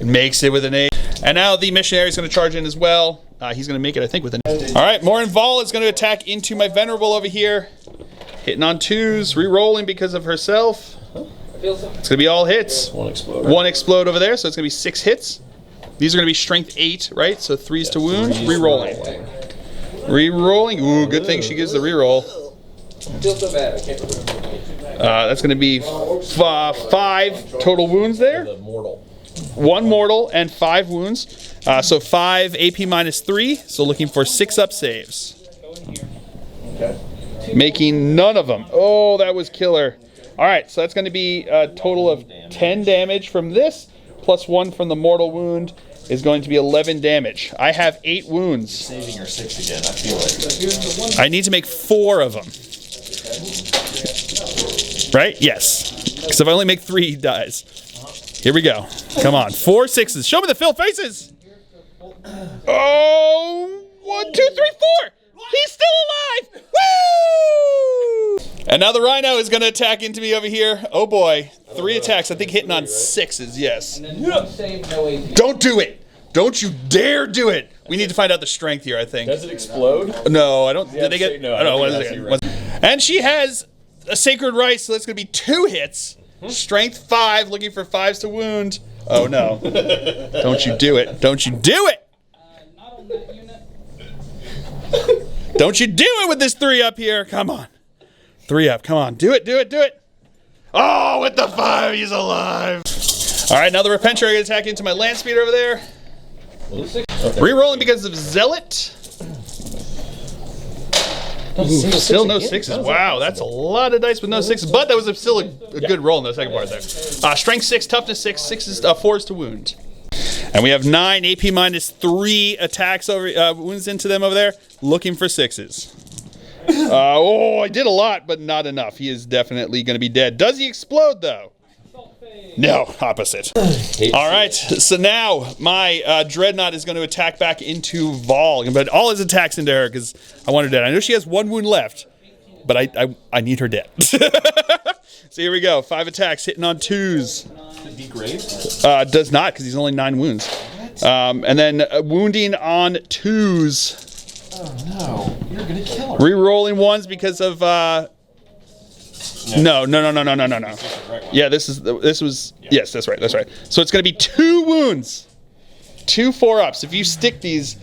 Makes it with an 8. And now the Missionary is going to charge in as well. He's going to make it, I think, with an 8. All right, Morvenn Vahl is going to attack into my Venerable over here. Hitting on 2s, re-rolling because of herself. It's going to be all hits.
1 explode.
1 explode over there, so it's going to be 6 hits. These are going to be strength 8, right? So 3s to wound, re-rolling. Re-rolling. Ooh, good thing she gives the re-roll. That's going to be 5 total wounds there.
The mortal.
1 mortal and 5 wounds. So 5 AP -3, so looking for 6-up saves. Making none of them. Oh, that was killer. All right, so that's going to be a total of 10 damage from this, plus 1 from the mortal wound is going to be 11 damage. I have 8 wounds.
Saving your 6 again, I feel like.
I need to make 4 of them. Right? Yes. Because if I only make 3, he dies. Here we go. Come on. 4 6s. Show me the fill faces. Oh, 1, 2, 3, 4. He's still alive. Woo! And now the Rhino is going to attack into me over here. Oh boy. 3 attacks. I think hitting on 6s. Yes. Don't do it. Don't you dare do it. We need to find out the strength here, I think.
Does it explode?
No, I don't. Did they get?
No,
I don't know. And she has a Sacred Right, so that's going to be 2 hits. Strength 5, looking for 5s to wound. Oh no. Don't you do it. Don't you do it.
Not on that unit.
Don't you do it with this 3 up here. Come on. 3 up. Come on. Do it, do it, do it. Oh, with the 5, he's alive. All right, now the Repentia are going to attack into my land speeder over there. Rerolling because of Zealot. Ooh, still no 6s. Wow, that's a lot of dice with no 6s, but that was still a good roll in the second part there. Strength 6, toughness 6, 4s to wound. And we have 9 AP -3 attacks over wounds into them over there, looking for 6s. Oh, I did a lot, but not enough. He is definitely going to be dead. Does he explode, though? No, opposite. All right, so now my Dreadnought is going to attack back into Vahl, but all his attacks into her because I want her dead. I know she has 1 wound left, but I need her dead. So here we go. 5 attacks hitting on 2s. Does not because he's only 9 wounds. And then wounding on 2s.
Oh no, you're gonna kill her.
Rerolling 1s because of no. Yeah, this was yes, that's right. So it's gonna be 2 wounds, 2 4-ups. If you stick these,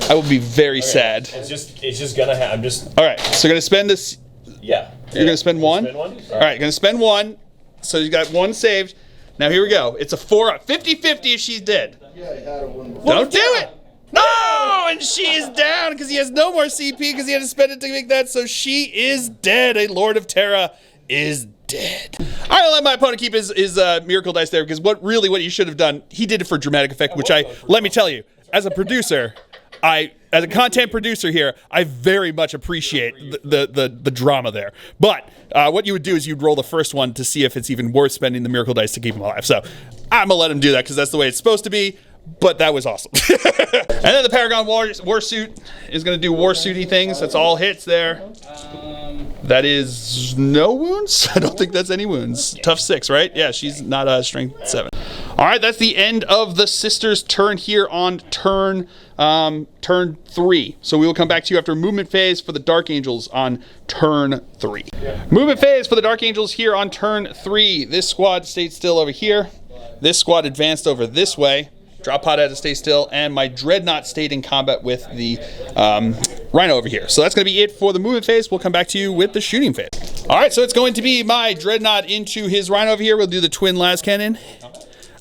I will be very sad.
It's just gonna happen. I'm just.
All right, so gonna spend this.
Yeah.
You're gonna spend 1.
All
right, gonna spend 1. So you got 1 saved. Now here we go. It's a 4-up, 50-50 if she's dead.
Yeah, I had a one before.
Don't do it. No, and she is down because he has no more CP because he had to spend it to make that. So she is dead. A Lord of Terra is dead. I let my opponent keep his miracle dice there because what he should have done, he did it for dramatic effect, which let me tell you, as a producer, as a content producer here, I very much appreciate the drama there. But what you would do is you'd roll the first one to see if it's even worth spending the miracle dice to keep him alive. So I'm gonna let him do that because that's the way it's supposed to be. But that was awesome. And then the Paragon Warsuit is going to do Warsuity things. That's all hits there. That is no wounds? I don't think that's any wounds. Tough 6, right? Yeah, she's not a strength 7. All right, that's the end of the Sisters' turn here on turn 3. So we will come back to you after movement phase for the Dark Angels on turn 3. Movement phase for the Dark Angels here on turn 3. This squad stayed still over here. This squad advanced over this way. Drop pod had to stay still, and my Dreadnought stayed in combat with the Rhino over here. So that's going to be it for the movement phase. We'll come back to you with the shooting phase. All right, so it's going to be my Dreadnought into his Rhino over here. We'll do the twin las cannon.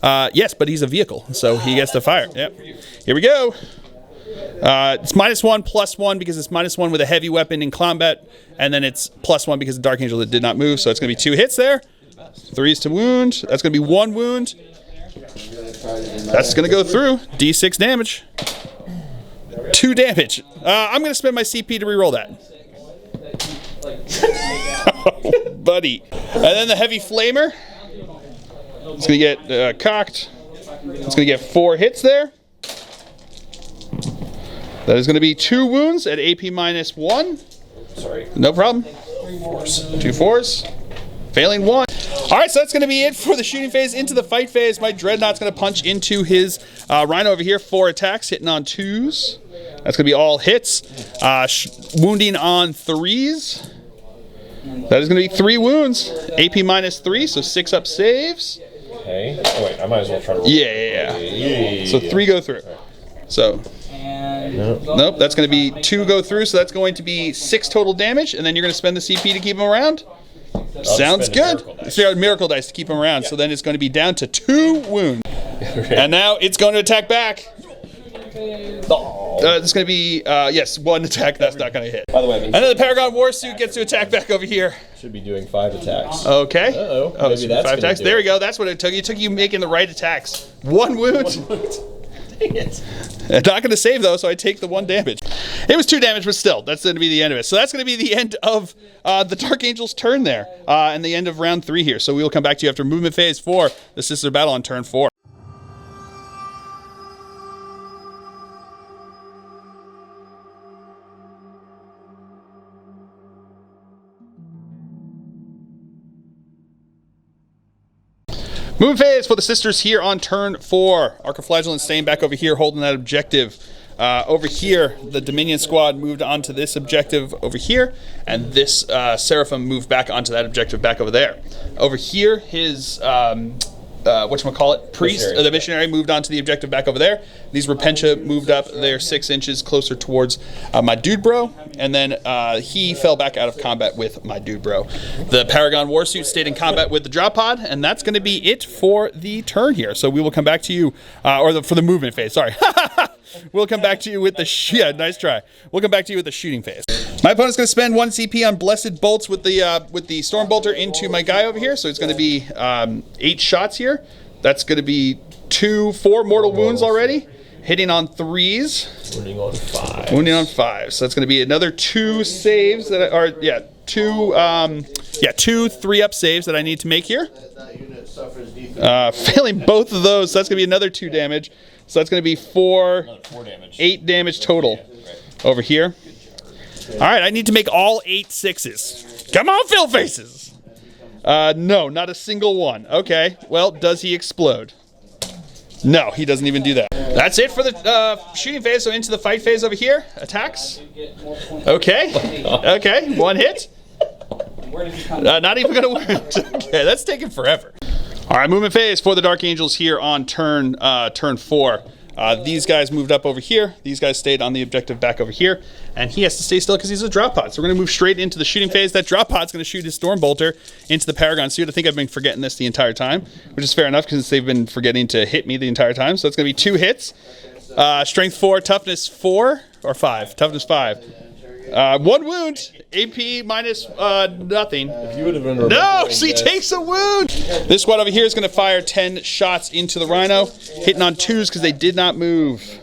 Yes, but he's a vehicle, so he gets to fire. Yep. Here we go. It's -1, +1 because it's -1 with a heavy weapon in combat, and then it's +1 because the Dark Angel that did not move. So it's going to be 2 hits there. 3s to wound. That's going to be 1 wound. That's going to go through. D6 damage. 2 damage. I'm going to spend my CP to reroll that. Oh, buddy. And then the heavy flamer. It's going to get cocked. It's going to get 4 hits there. That is going to be 2 wounds at AP -1.
Sorry.
No problem. 2 4s. Failing 1. All right, so that's going to be it for the shooting phase. Into the fight phase, my Dreadnought's going to punch into his Rhino over here. 4 attacks, hitting on 2s. That's going to be all hits. Wounding on 3s. That is going to be 3 wounds. AP -3, so 6-up saves.
Okay. Oh, wait, I might as well try to roll.
Yeah. So 3 go through. So, nope, that's going to be 2 go through, so that's going to be 6 total damage, and then you're going to spend the CP to keep him around. Sounds good. Miracle dice to keep him around. Yeah. So then it's going to be down to 2 wounds. And now it's going to attack back. It's going to be, yes, 1 attack. That's not going to hit.
By the way,
and then the Paragon Warsuit gets to attack back over here.
Should be doing 5 attacks.
Okay.
Uh-oh.
Oh,
Maybe
so
that's
5 attacks. There we go. That's what it took. It took you making the right attacks. 1 wound. Dang it. Not going to save, though, so I take the 1 damage. It was 2 damage, but still, that's going to be the end of it. So that's going to be the end of the Dark Angel's turn there, and the end of round 3 here. So we will come back to you after movement phase for the Sister Battle on turn 4. Movement phase for the Sisters here on turn 4. Archiflagellant staying back over here, holding that objective. Over here, the Dominion squad moved onto this objective over here, and this Seraphim moved back onto that objective back over there. Over here, his whatchamacallit, priest, the missionary moved on to the objective back over there. These Repentia moved up there 6 inches closer towards my dude bro, and then he fell back out of combat with my dude bro. The Paragon Warsuit stayed in combat with the drop pod, and that's going to be it for the turn here. So we will come back to you, for the movement phase, sorry. We'll come back to you with the, nice try. We'll come back to you with the shooting phase. My opponent's going to spend 1 CP on Blessed Bolts with the Storm Bolter into my guy over here, so it's going to be 8 shots here. That's going to be 4 mortal wounds already, hitting on 3s.
Wounding on 5.
Wounding on 5. So that's going to be another 2 saves that are, two 3-up saves that I need to make here.
That unit suffers defense.
Failing both of those, so that's going to be another 2 damage. So that's going to be 4
damage.
8 damage total over here. All right, I need to make all 8 6s. Come on, Phil faces. No, not a single one. Okay, well, does he explode? No, he doesn't even do that. That's it for the shooting phase, so into the fight phase over here. Attacks. Okay, okay, 1 hit. Not even gonna wound. Okay, that's taking forever. All right, movement phase for the Dark Angels here on turn 4. These guys moved up over here. These guys stayed on the objective back over here. And he has to stay still because he's a drop pod. So we're going to move straight into the shooting phase. That drop pod's going to shoot his Storm Bolter into the Paragon suit. I think I've been forgetting this the entire time, which is fair enough because they've been forgetting to hit me the entire time. So it's going to be 2 hits. Strength 4, toughness 4, or 5. Toughness 5. 1 wound. AP minus nothing.
If you would have been
no, she takes a wound. This squad over here is going to fire 10 shots into the Rhino, hitting on 2s because they did not move.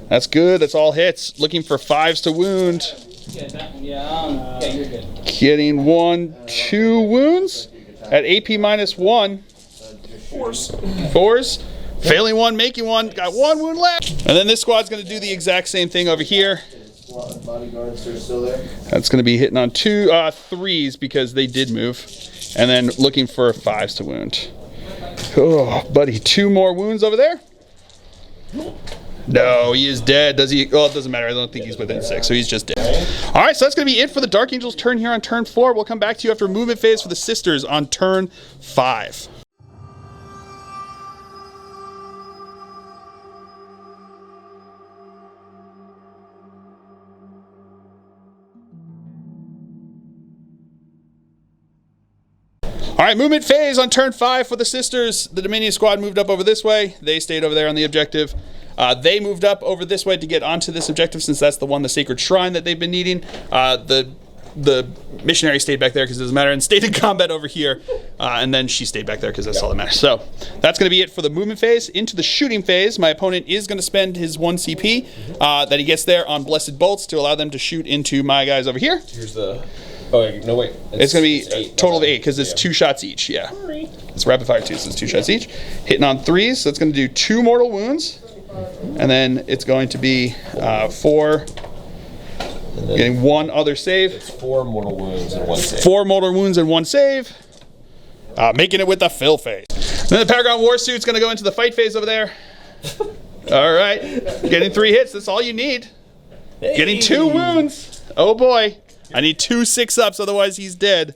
That's good. That's all hits. Looking for 5s to wound. Getting 1, 2 wounds at AP minus 1. 4s. Failing 1, making 1. Got 1 wound left. And then this squad's going to do the exact same thing over here.
Bodyguards are still there.
That's going to be hitting on 3s because they did move. And then looking for 5s to wound. Oh, buddy. 2 more wounds over there. No, he is dead. Does he? Well, it doesn't matter. I don't think he's within 6, so he's just dead. All right, so that's going to be it for the Dark Angels turn here on turn 4. We'll come back to you after movement phase for the Sisters on turn 5. All right, movement phase on turn 5 for the Sisters. The Dominion squad moved up over this way. They stayed over there on the objective. They moved up over this way to get onto this objective since that's the one, the Sacred Shrine, that they've been needing. The missionary stayed back there because it doesn't matter and stayed in combat over here. And then she stayed back there because that's all that matters. So that's going to be it for the movement phase. Into the shooting phase, my opponent is going to spend his 1 CP that he gets there on Blessed Bolts to allow them to shoot into my guys over here.
Here's the... Oh, no, wait.
It's going to be a total of 8 because it's 2 shots each, yeah. It's rapid fire 2, so it's 2 shots each. Hitting on 3s, so it's going to do 2 mortal wounds. And then it's going to be 4, getting 1 other save.
It's 4 mortal wounds and 1 save.
4 mortal wounds and 1 save. Making it with the fill phase. Then the Paragon Warsuit's going to go into the fight phase over there. All right. Getting 3 hits, that's all you need. Hey. Getting 2 wounds. Oh boy. I need 2 6-ups, otherwise he's dead.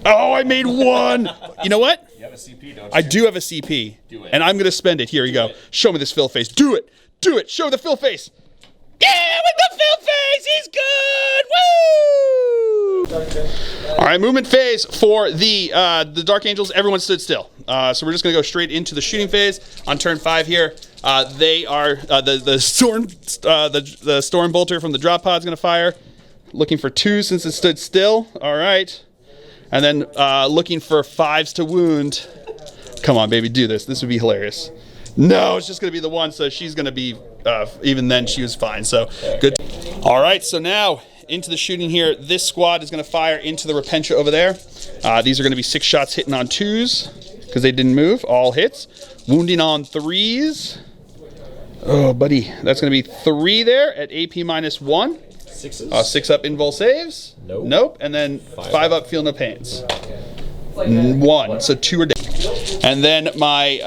Oh, I made 1. You know what?
You have a CP, don't you?
I do have a CP.
Do it.
And I'm going to spend it. Here you go. Show me this fill face. Do it. Do it. Show the fill face. Yeah, with the fill face. He's good. Woo! All right, movement phase for the Dark Angels. Everyone stood still. So we're just going to go straight into the shooting phase on turn 5 here. They are the Storm Bolter from the drop pod's going to fire. Looking for 2 since it stood still. All right. And then looking for 5s to wound. Come on, baby, do this. This would be hilarious. No, it's just going to be the 1, so she's going to be, even then she was fine, so good. All right, so now into the shooting here. This squad is going to fire into the Repentia over there. These are going to be 6 shots hitting on 2s because they didn't move. All hits. Wounding on 3s. Oh, buddy, that's going to be 3 there at AP minus 1.
6s.
6 up invul saves.
Nope.
Nope. And then 5 up feel no pains. 1. So 2 are dead. And then my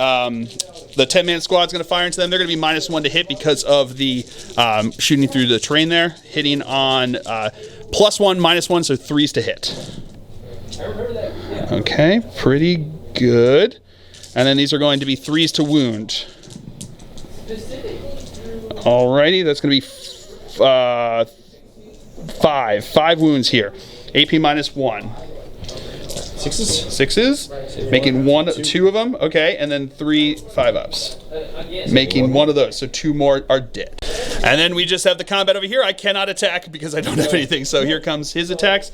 the 10-man squad's going to fire into them. They're going to be minus 1 to hit because of the shooting through the terrain there. Hitting on +1, -1, so 3s to hit. Okay, pretty good. And then these are going to be 3s to wound. Alrighty, that's going to be 5 wounds here. AP -1.
6s.
6s, making 2 of them. Okay, and then 3 5-ups, making 1 of those. So 2 more are dead. And then we just have the combat over here. I cannot attack because I don't have anything. So here comes his attacks.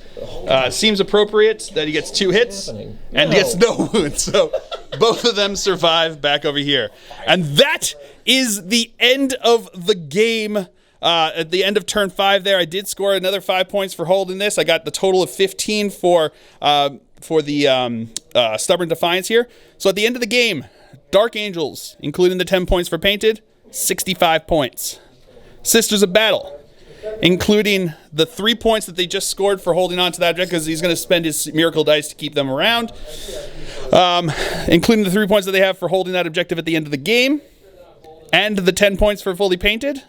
Seems appropriate that he gets 2 hits and gets no wounds. So both of them survive back over here. And that is the end of the game. At the end of turn 5 there, I did score another 5 points for holding this. I got the total of 15 for the Stubborn Defiance here. So at the end of the game, Dark Angels, including the 10 points for Painted, 65 points. Sisters of Battle, including the 3 points that they just scored for holding on to that object because he's going to spend his Miracle Dice to keep them around, including the 3 points that they have for holding that objective at the end of the game, and the 10 points for Fully Painted.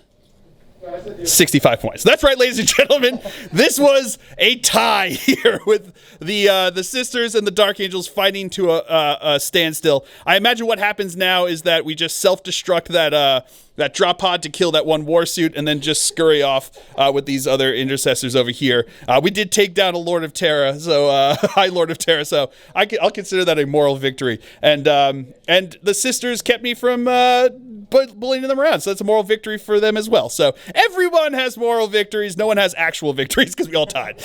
65 points. That's right, ladies and gentlemen. This was a tie here with the Sisters and the Dark Angels fighting to a standstill. I imagine what happens now is that we just self-destruct that drop pod to kill that one war suit and then just scurry off with these other intercessors over here. We did take down a Lord of Terra, so High Lord of Terra, so I'll consider that a moral victory. And the Sisters kept me from bullying them around, so that's a moral victory for them as well. So everyone has moral victories. No one has actual victories because we all tied.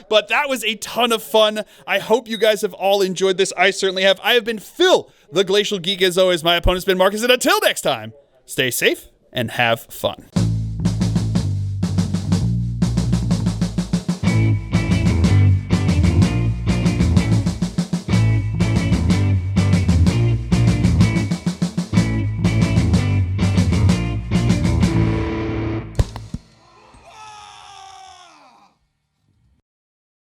But that was a ton of fun. I hope you guys have all enjoyed this. I certainly have. I have been Phil, the Glacial Geek, as always. My opponent's been Marcus, and until next time, stay safe and have fun.